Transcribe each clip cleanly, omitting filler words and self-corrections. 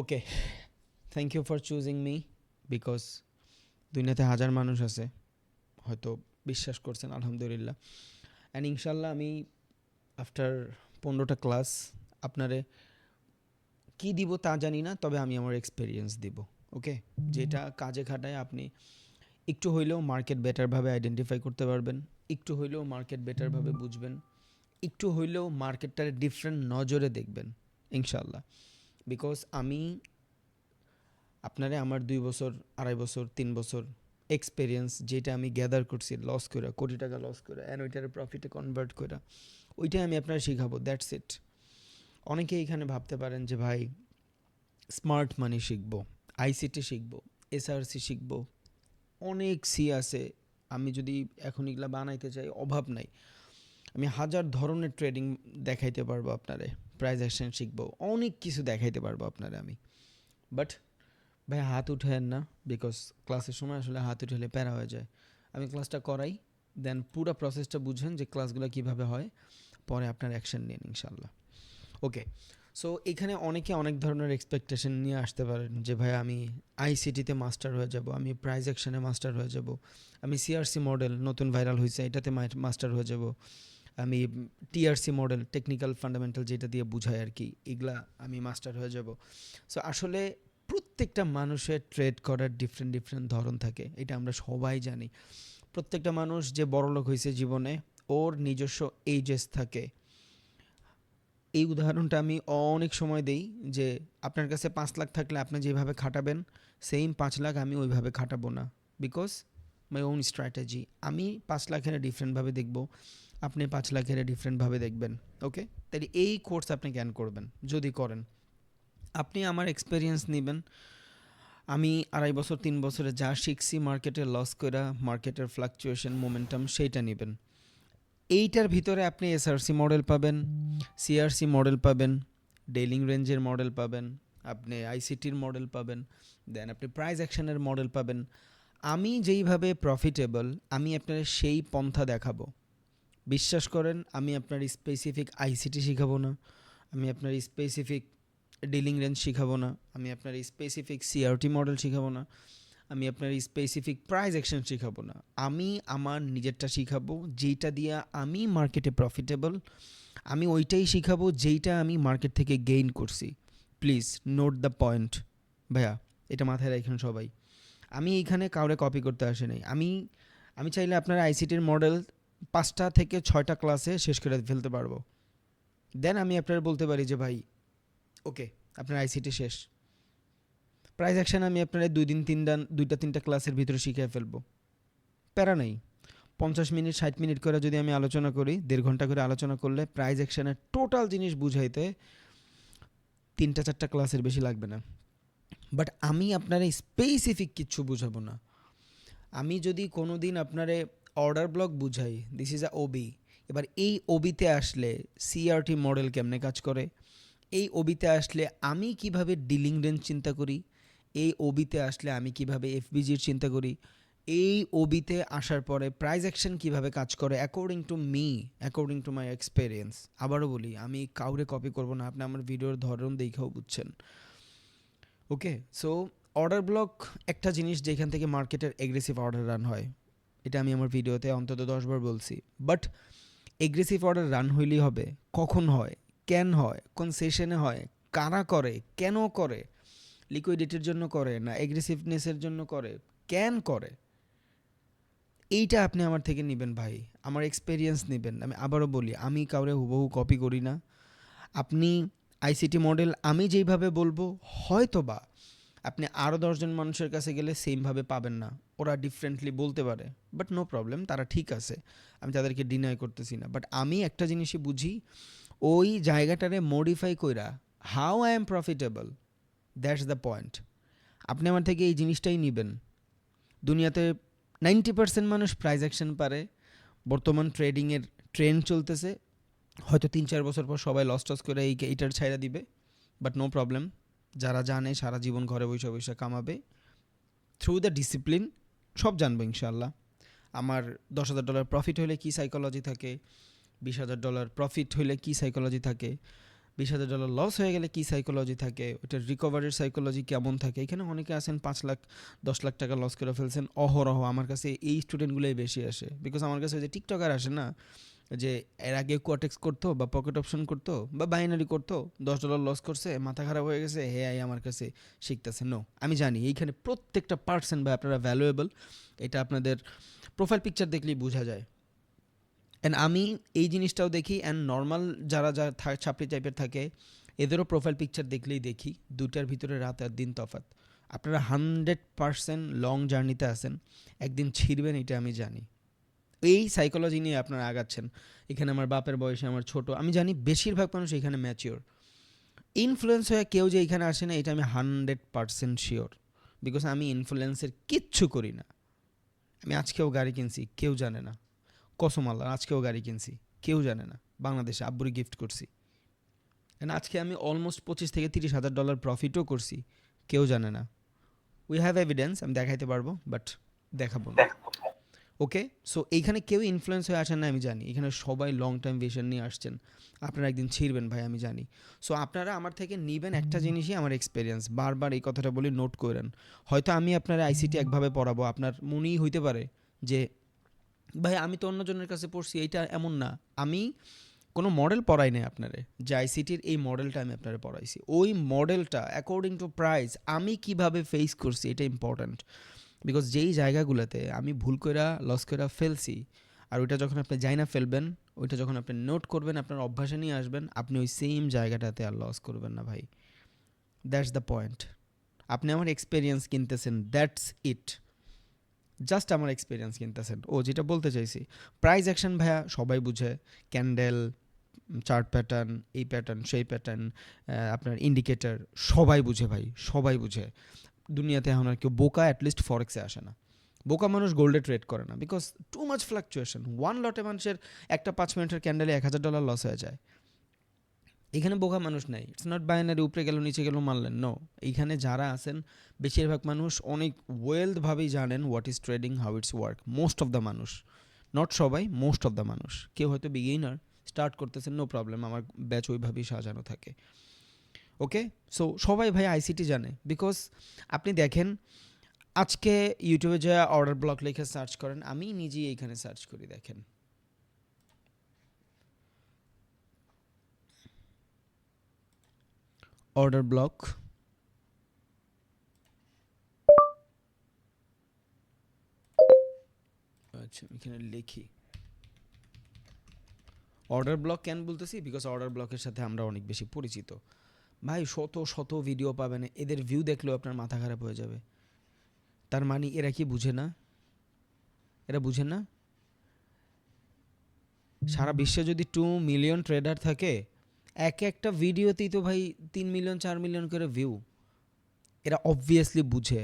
Okay, thank you for choosing me because দুনিয়াতে হাজার মানুষ আছে, হয়তো বিশ্বাস করছেন, আলহামদুলিল্লাহ। অ্যান্ড ইনশাল্লাহ আমি আফটার 15টা ক্লাস আপনারে কি দিব তা জানি না, তবে আমি আমার এক্সপিরিয়েন্স দিব। ওকে, যেটা কাজে খাটায় আপনি একটু হইলেও মার্কেট বেটারভাবে আইডেন্টিফাই করতে পারবেন, একটু হইলেও মার্কেট বেটারভাবে বুঝবেন, একটু হইলেও মার্কেটটার ডিফারেন্ট নজরে দেখবেন ইনশাল্লাহ। বিকজ আমি আপনারে আমার 2 বছর, 2.5 বছর, 3 বছর এক্সপিরিয়েন্স যেটা আমি গ্যাদার করছি লস করে, কোটি টাকা লস করে অ্যান্ড ওইটারে প্রফিটে কনভার্ট করে, ওইটাই আমি আপনারা শিখাবো, দ্যাটস ইট। অনেকে এখানে ভাবতে পারেন যে ভাই স্মার্ট মানি শিখবো, আইসিটি শিখবো, এসআরসি শিখবো, অনেক সি আছে। আমি যদি এখন এগুলা বানাইতে চাই অভাব নাই, আমি হাজার ধরনের ট্রেডিং দেখাইতে পারবো আপনারে, প্রাইস অ্যাকশন শিখবো, অনেক কিছু দেখাইতে পারবো আপনারে আমি। বাট ভাই হাত উঠেন না, বিকজ ক্লাসের সময় আসলে হাত উঠেলে প্যারা হয়ে যায়। আমি ক্লাসটা করাই, দেন পুরো প্রসেসটা বুঝেন যে ক্লাসগুলো কীভাবে হয়, পরে আপনার অ্যাকশন নিন ইনশাল্লাহ। ওকে, সো এখানে অনেকে অনেক ধরনের এক্সপেকটেশন নিয়ে আসতে পারেন যে ভাই আমি আইসিটিতে মাস্টার হয়ে যাব, আমি প্রাইজ অ্যাকশনে মাস্টার হয়ে যাব, আমি সিআরসি মডেল নতুন ভাইরাল হয়েছে এটাতে মাস্টার হয়ে যাব, আমি টিআরসি মডেল টেকনিক্যাল ফান্ডামেন্টাল যেটা দিয়ে বুঝায় আর কি, এগুলা আমি মাস্টার হয়ে যাব। সো আসলে প্রত্যেকটা মানুষের ট্রেড করার ডিফারেন্ট ডিফারেন্ট ধরন থাকে, এটা আমরা সবাই জানি। প্রত্যেকটা মানুষ যে বড়লোক হয়েছে জীবনে, ওর নিজস্ব এইজেস থাকে। এই উদাহরণটা আমি অনেক সময় দেই যে আপনার কাছে 5 লাখ থাকলে আপনি যেভাবে খাটাবেন, সেম 5 লাখ আমি ওইভাবে খাটাবো না, বিকজ মাই ওন স্ট্র্যাটেজি। আমি 5 লাখের ডিফারেন্টভাবে দেখব, আপনি 5 লাখের ডিফারেন্টভাবে দেখবেন। ওকে, তাহলে এই কোর্স আপনি ক্যান করবেন যদি করেন। আপনি আমার এক্সপিরিয়েন্স নেবেন, আমি 2.5 বছর 3 বছরে যা শিখছি মার্কেটে লস করা, মার্কেটের ফ্লাকচুয়েশন মোমেন্টাম, সেইটা নেবেন। এইটার ভিতরে আপনি এসআরসি মডেল পাবেন, সিআরসি মডেল পাবেন, ডেইলিং রেঞ্জের মডেল পাবেন, আপনি আইসিটির মডেল পাবেন, দেন আপনি প্রাইস অ্যাকশনের মডেল পাবেন। আমি যেইভাবে প্রফিটেবল, আমি আপনার সেই পন্থা দেখাবো। বিশ্বাস করেন, আমি আপনার স্পেসিফিক আইসিটি শিখাবো না, আমি আপনার স্পেসিফিক ডিলিং রেঞ্জ শিখাবো না, আমি আপনার স্পেসিফিক সিআরটি মডেল শিখাবো না, আমি আপনার স্পেসিফিক প্রাইস অ্যাকশন শিখাবো না। আমি আমার নিজেরটা শিখাবো, যেইটা দিয়ে আমি মার্কেটে প্রফিটেবল, আমি ওইটাই শিখাবো যেইটা আমি মার্কেট থেকে গেইন করছি। প্লিজ নোট দ্য পয়েন্ট ভাইয়া, এটা মাথায় রাখুন সবাই। আমি এইখানে কাউরে কপি করতে আসি নাই। আমি চাইলে আপনার আইসিটির মডেল 5টা থেকে 6টা ক্লাসে শেষ করে ফেলতে পারবো। দেন আমি আপনার বলতে পারি যে ভাই ওকে, আপনার আইসিটি শেষ। প্রাইস অ্যাকশন আমি আপনার 2-3টা ক্লাসের ভিতরে শিখিয়ে ফেলবো, প্যারা নাই। 50 মিনিট 60 মিনিট করে যদি আমি আলোচনা করি, 1.5 ঘন্টা করে আলোচনা করলে প্রাইস অ্যাকশনের টোটাল জিনিস বুঝাইতে 3-4টা ক্লাসের বেশি লাগবে না। বাট আমি আপনার স্পেসিফিক কিচ্ছু বুঝাবো না। আমি যদি কোনো দিন আপনারে অর্ডার ব্লক বুঝাই, দিস ইজ আ ওবি, এবার এই ওবিতে আসলে সিআরটি মডেল কেমনে কাজ করে, এই ওবিতে আসলে আমি কিভাবে ডিলিং রেঞ্জ চিন্তা করি, এই ওবিতে আসলে আমি কিভাবে এফবিজির চিন্তা করি, এই ওবিতে আসার পরে প্রাইস অ্যাকশন কীভাবে কাজ করে according to me, according to my experience. আবারও বলি, আমি কাউরে কপি করব না, আপনি আমার ভিডিওর ধরন দেখেও বুঝছেন। ওকে, সো অর্ডার ব্লক একটা জিনিস যেখান থেকে মার্কেটের এগ্রেসিভ অর্ডার রান হয়, এটা আমি আমার ভিডিওতে অন্তত 10 বার বলছি। বাট এগ্রেসিভ অর্ডার রান হইলেই হবে, কখন হয়, কেন হয়, কোন সেশনে হয়, কারা করে, কেন করে, লিকুইডিটির জন্য করে না এগ্রেসিভনেসের জন্য করে, কেন করে, এইটা আপনি আমার থেকে নেবেন ভাই, আমার এক্সপেরিয়েন্স নেবেন। আমি আবারও বলি, আমি কাউরে হুবহু কপি করি না। আপনি আইসিটি মডেল আমি যেইভাবে বলবো, হয়তো বা আপনি আরও 10জন মানুষের কাছে গেলে সেমভাবে পাবেন না, ওরা ডিফারেন্টলি বলতে পারে, বাট নো প্রবলেম, তারা ঠিক আছে, আমি তাদেরকে ডিনাই করতেছি না। বাট আমি একটা জিনিসই বুঝি, ওই জায়গাটারে মডিফাই কইরা how I am profitable, that's the point. আপনি আমার থেকে এই জিনিসটাই নেবেন। দুনিয়াতে 90% মানুষ প্রাইস অ্যাকশন পারে, বর্তমান ট্রেডিংয়ের ট্রেন্ড চলতেছে, হয়তো 3-4 বছর পর সবাই লস টস করে এইটার ছাইড়া দিবে, বাট নো প্রবলেম। যারা জানে সারা জীবন ঘরে বসে বসে কামাবে থ্রু দ্য ডিসিপ্লিন, সব জানবো ইনশাল্লাহ। আমার $10,000 প্রফিট হলে কী সাইকোলজি থাকে, $20,000 প্রফিট হলে কী সাইকোলজি থাকে, $20,000 লস হয়ে গেলে কী সাইকোলজি থাকে, ওইটার রিকভারির সাইকোলজি কেমন থাকে। এখানে অনেকে আছেন 5 লাখ 10 লাখ টাকা লস করে ফেলছেন অহরহ। আমার কাছে এই স্টুডেন্টগুলোই বেশি আসে, বিকজ আমার কাছে ওই যে টিকটকার আসে না, যে এর আগে কোয়াটেক্স করতো বা পকেট অপশন করতো বা বাইনারি করতো, $10 লস করছে, মাথা খারাপ হয়ে গেছে, হে আই আমার কাছে শিখতেছে। নো, আমি জানি এইখানে প্রত্যেকটা পার্সেন্ট বা আপনারা ভ্যালুয়েবল, এটা আপনাদের প্রোফাইল পিকচার দেখলেই বোঝা যায়। অ্যান্ড আমি এই জিনিসটাও দেখি, অ্যান্ড নর্মাল যারা ছাপড়ি টাইপের থাকে এদেরও প্রোফাইল পিকচার দেখলেই দেখি দুটার ভিতরে রাত আর দিন তফাৎ। আপনারা 100% লং জার্নিতে আছেন, একদিন ছিঁড়বেন, এটা আমি জানি। এই সাইকোলজি নিয়ে আপনারা আগাচ্ছেন। এখানে আমার বাপের বয়সে আমার ছোট, আমি জানি বেশিরভাগ মানুষ এখানে ম্যাচিওর। ইনফ্লুয়েন্স হয়ে কেউ যে এখানে আসে না, এটা আমি 100% শিওর, বিকজ আমি ইনফ্লুয়েন্সের কিচ্ছু করি না। আমি আজকেও গাড়ি কিনছি, কেউ জানে না। কসম আল্লাহ, আজকেও গাড়ি কিনছি, কেউ জানে না। বাংলাদেশে আব্বুরে গিফট করছি, অ্যান্ড আজকে আমি অলমোস্ট $25,000-30,000 প্রফিটও করছি, কেউ জানে না। উই হ্যাভ এভিডেন্স, আমি দেখাইতে পারবো, বাট দেখাবো না। ওকে, সো এইখানে কেউ ইনফ্লুয়েন্স হয়ে আসেন না, আমি জানি। এখানে সবাই লং টাইম ভিশন নিয়ে আসছেন, আপনারা একদিন ছিঁড়বেন ভাই, আমি জানি। সো আপনারা আমার থেকে নিবেন একটা জিনিসই, আমার এক্সপিরিয়েন্স। বারবার এই কথাটা বলি, নোট করেন। হয়তো আমি আপনার আইসিটি একভাবে পড়াবো, আপনার মনেই হইতে পারে যে ভাই আমি তো অন্যজনের কাছে পড়ছি, এইটা এমন না। আমি কোনো মডেল পড়াই নাই আপনারে, যে আইসিটির এই মডেলটা আমি আপনারে পড়াইছি। ওই মডেলটা অ্যাকর্ডিং টু প্রাইস আমি কিভাবে ফেস করছি, এটা ইম্পর্ট্যান্ট। বিকজ যেই জায়গাগুলোতে আমি ভুল কইরা লস কইরা ফেলছি, আর ওইটা যখন আপনি যাই না ফেলবেন, ওইটা যখন আপনি নোট করবেন, আপনার অভ্যাসে নিয়ে আসবেন, আপনি ওই সেম জায়গাটাতে আর লস করবেন না ভাই। That's the point. আপনি আমার এক্সপিরিয়েন্স কিনতেছেন, দ্যাটস ইট। জাস্ট আমার এক্সপিরিয়েন্স কিনতেছেন। ও যেটা বলতে চাইছি, প্রাইস অ্যাকশন ভাইয়া সবাই বুঝে। ক্যান্ডেল, চার্ট প্যাটার্ন, এই প্যাটার্ন সেই প্যাটার্ন, আপনার ইন্ডিকেটর, সবাই বুঝে ভাই, সবাই বুঝে। দুনিয়াতে এখন আর কেউ বোকা অ্যাটলিস্ট ফরেক্সে আসে না। বোকা মানুষ গোল্ডে ট্রেড করে না, because too much fluctuation. One লটে মানুষের একটা 5 মিনিটের ক্যান্ডেলে $1,000 লস হয়ে যায়। এখানে বোকা মানুষ নাই। ইটস নট বাইনারি, উপরে গেল নিচে গেল মারলেন, নো। এইখানে যারা আছেন বেশিরভাগ মানুষ অনেক ওয়েলভাবেই জানেন what is trading, how it's work. Most of the মানুষ, নট সবাই, মোস্ট অফ দ্য মানুষ। কেউ হয়তো বিগিনার, স্টার্ট করতেছেন, নো প্রবলেম, আমার ব্যাচ ওইভাবেই সাজানো থাকে। ওকে, সো সবাই ভাই আইসিটি জানে, বিকজ আপনি দেখেন আজকে ইউটিউবে যা অর্ডার ব্লক লিখে সার্চ করেন, আমি নিজেই এইখানে সার্চ করি, দেখেন অর্ডার ব্লক। আচ্ছা, এখানে লিখি অর্ডার ব্লক। কেন বলতেছি? বিকজ অর্ডার ব্লকের সাথে আমরা অনেক বেশি পরিচিত ভাই। শত শত ভিডিও পাবেন, এদের ভিউ দেখলেও আপনার মাথা খারাপ হয়ে যাবে। তার মানে এরা কি বুঝে না? এরা বুঝে না সারা বিশ্বে যদি 2 মিলিয়ন ট্রেডার থাকে, এক একটা ভিডিওতেই তো ভাই 3 মিলিয়ন 4 মিলিয়ন করে ভিউ। এরা অবভিয়াসলি বুঝে।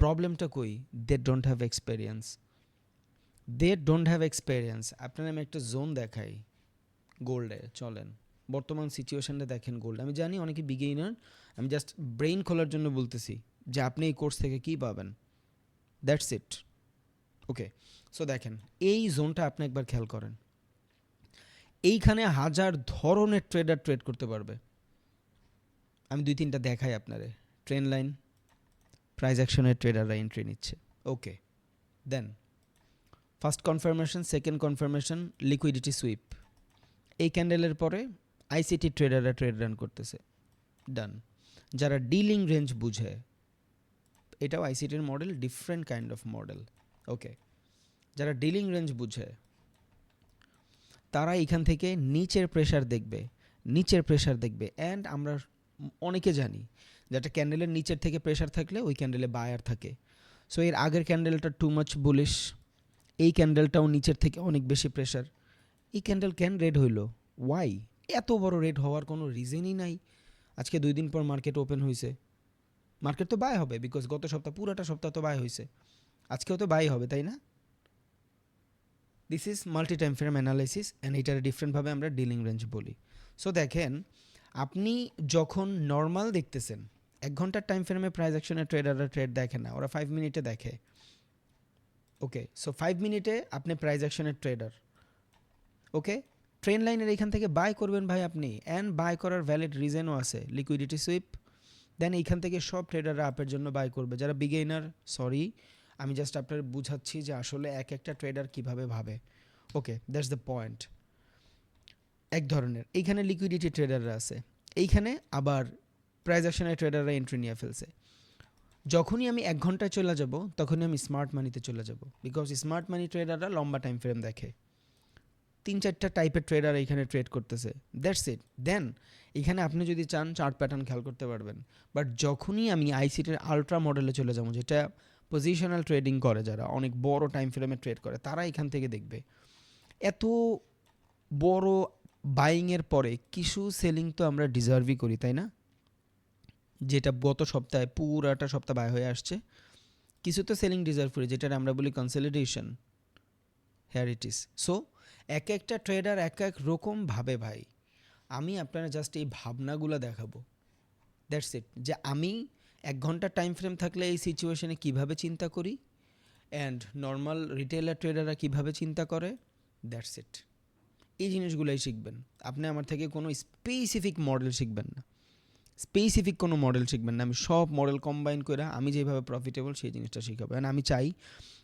প্রবলেমটা কই? They don't have experience. They don't have experience. আপনার আমি একটা জোন দেখাই গোল্ডে, চলেন বর্তমান সিচুয়েশনটা দেখেন গোল্ড। আমি জানি অনেকে বিগিনার, আমি জাস্ট ব্রেইন খোলার জন্য বলতেছি যে আপনি এই কোর্স থেকে কী পাবেন, দ্যাটস ইট। ওকে, সো দেখেন এই জোনটা আপনি একবার খেয়াল করেন। এইখানে হাজার ধরনের ট্রেডার ট্রেড করতে পারবে। আমি 2-3টা দেখাই আপনারে। ট্রেন লাইন, প্রাইস অ্যাকশনের ট্রেডাররা এন্ট্রি নিচ্ছে। Okay, then first confirmation, second confirmation, liquidity sweep. এই ক্যান্ডেলের পরে আইসিটি ট্রেডাররা ট্রেড রান করতেছে, ডান। যারা ডিলিং রেঞ্জ বুঝে, এটাও আইসিটির model, different kind of model. Okay, যারা ডিলিং রেঞ্জ বুঝে তারা এখান থেকে নিচের প্রেশার দেখবে, নিচের প্রেশার দেখবে। অ্যান্ড আমরা অনেকে জানি যে একটা ক্যান্ডেলের নিচের থেকে প্রেশার থাকলে ওই ক্যান্ডেলে বায়ার থাকে। সো এর আগের ক্যান্ডেলটা টু মাচ বুলিশ, এই ক্যান্ডেলটাও নিচের থেকে অনেক বেশি প্রেশার। এই ক্যান্ডেল কেন রেড হইল? ওয়াই? এত বড় রেড হওয়ার কোনো রিজনই নাই। আজকে 2 দিন পর মার্কেট ওপেন হয়েছে, মার্কেট তো বাই হবে, বিকজ গত সপ্তাহ পুরাটা সপ্তাহ তো বাই হয়েছে, আজকেও তো বাই হবে, তাই না? This is multi time frame analysis, and এটার ডিফারেন্টভাবে আমরা ডিলিং রেঞ্জ বলি। সো দেখেন, আপনি যখন নর্মাল দেখতেছেন, 1 ঘন্টার টাইম ফ্রেমে প্রাইস অ্যাকশনের ট্রেডাররা ট্রেড দেখে না, ওরা 5 মিনিটে দেখে। ওকে, সো 5 মিনিটে আপনি প্রাইস অ্যাকশনের ট্রেডার। ওকে, ট্রেন লাইনের এখান থেকে বাই করবেন ভাই আপনি, অ্যান্ড বাই করার ভ্যালিড রিজনও আছে, লিকুইডিটি সুইপ। দেন এইখান থেকে সব ট্রেডাররা আপের জন্য বাই করবে। যারা বিগেইনার, সরি আমি জাস্ট আপনার বুঝাচ্ছি যে আসলে এক একটা ট্রেডার কীভাবে ভাবে। ওকে, দ্যাটস দ্য পয়েন্ট। এক ধরনের এইখানে লিকুইডিটি ট্রেডাররা আছে, এইখানে আবার প্রাইস অ্যাকশনের ট্রেডাররা এন্ট্রি নিয়ে ফেলছে। যখনই আমি 1 ঘন্টায় চলে যাব তখনই আমি স্মার্ট মানিতে চলে যাব, বিকজ স্মার্ট মানি ট্রেডাররা লম্বা টাইম ফ্রেম দেখে। 3-4টা টাইপের ট্রেডার এখানে ট্রেড করতেছে, দ্যাটস ইট। দেন এখানে আপনি যদি চান চার্ট প্যাটার্ন খেয়াল করতে পারবেন। বাট যখনই আমি আইসিটির আলট্রা মডেলে চলে যাবো, যেটা পজিশনাল ট্রেডিং করে, যারা অনেক বড় টাইম ফ্রেমে ট্রেড করে, তারা এখান থেকে দেখবে এত বড় বাইংয়ের পরে কিছু সেলিং তো আমরা ডিজার্ভই করি, তাই না? যেটা গত সপ্তাহে পুরাটা সপ্তাহ বাই হয়ে আসছে, কিছু তো সেলিং ডিজার্ভ করি, যেটা আমরা বলি consolidation. Here it is. So এক একটা ট্রেডার এক এক রকম ভাবে ভাই। আমি আপনারা জাস্ট এই ভাবনাগুলো দেখাবো, দ্যাটস ইট। যে আমি 1 ঘন্টা টাইম ফ্রেম থাকলে এই সিচুয়েশনে কীভাবে চিন্তা করি, অ্যান্ড নর্মাল রিটেলার ট্রেডাররা কীভাবে চিন্তা করে, দ্যাটস ইট। এই জিনিসগুলোই শিখবেন। আপনি আমার থেকে কোনো স্পেসিফিক মডেল শিখবেন না, স্পেসিফিক কোনো মডেল শিখবেন না। আমি সব মডেল কম্বাইন করে আমি যেভাবে প্রফিটেবল সেই জিনিসটা শিখাবো। অ্যান্ড আমি চাই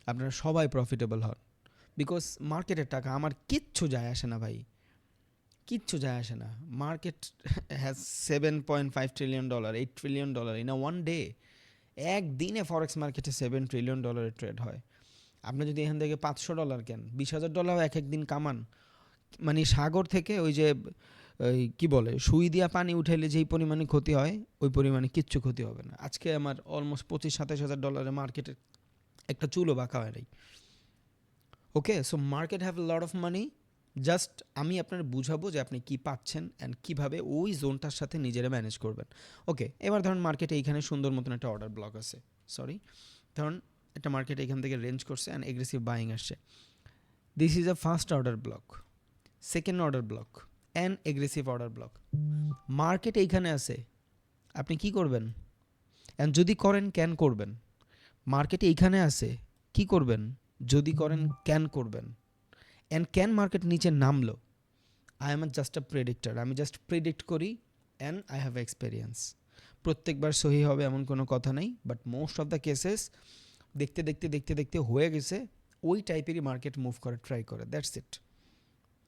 আপনারা সবাই প্রফিটেবল হন, বিকজ মার্কেটের টাকা আমার কিচ্ছু যায় আসে না ভাই, কিচ্ছু যায় আসে না। Market has $7.5 trillion, $8 trillion in a one day. একদিনে ফরেক্স মার্কেটে $7 ট্রিলিয়ন ট্রেড হয়। আপনি যদি এখান থেকে $500 কেন, $20,000 এক একদিন কামান, মানে সাগর থেকে ওই যে ওই কী বলে সুই দিয়া পানি উঠাইলে যেই পরিমাণে ক্ষতি হয়, ওই পরিমাণে কিচ্ছু ক্ষতি হবে না। আজকে আমার অলমোস্ট $25,000-27,000 মার্কেটের একটা চুলও বাঁকা হয় নাই। Okay, so market have lot of money. Just আমি আপনার বুঝাবো যে আপনি কী পাচ্ছেন অ্যান্ড কীভাবে ওই জোনটার সাথে নিজেরা ম্যানেজ করবেন। ওকে, এবার ধরুন মার্কেটে এইখানে সুন্দর মতন একটা অর্ডার ব্লক আছে, সরি ধরুন একটা মার্কেট এখান থেকে রেঞ্জ করছে অ্যান্ড এগ্রেসিভ বাইং আসছে। This is a first order block, second order block and aggressive order block. Market এইখানে আছে, আপনি কি করবেন? অ্যান্ড যদি করেন ক্যান করবেন। মার্কেট এইখানে আছে, কি করবেন? যদি করেন ক্যান করবেন। অ্যান্ড ক্যান মার্কেট নিচে নামলো, I am just a predictor, আমি জাস্ট প্রেডিক্ট করি অ্যান্ড আই হ্যাভ এক্সপেরিয়েন্স। প্রত্যেকবার সহি হবে এমন কোনো কথা নেই, but most of the cases দেখতে দেখতে দেখতে দেখতে হয়ে গেছে, ওই টাইপেরই মার্কেট মুভ করে ট্রাই করে, দ্যাটস ইট।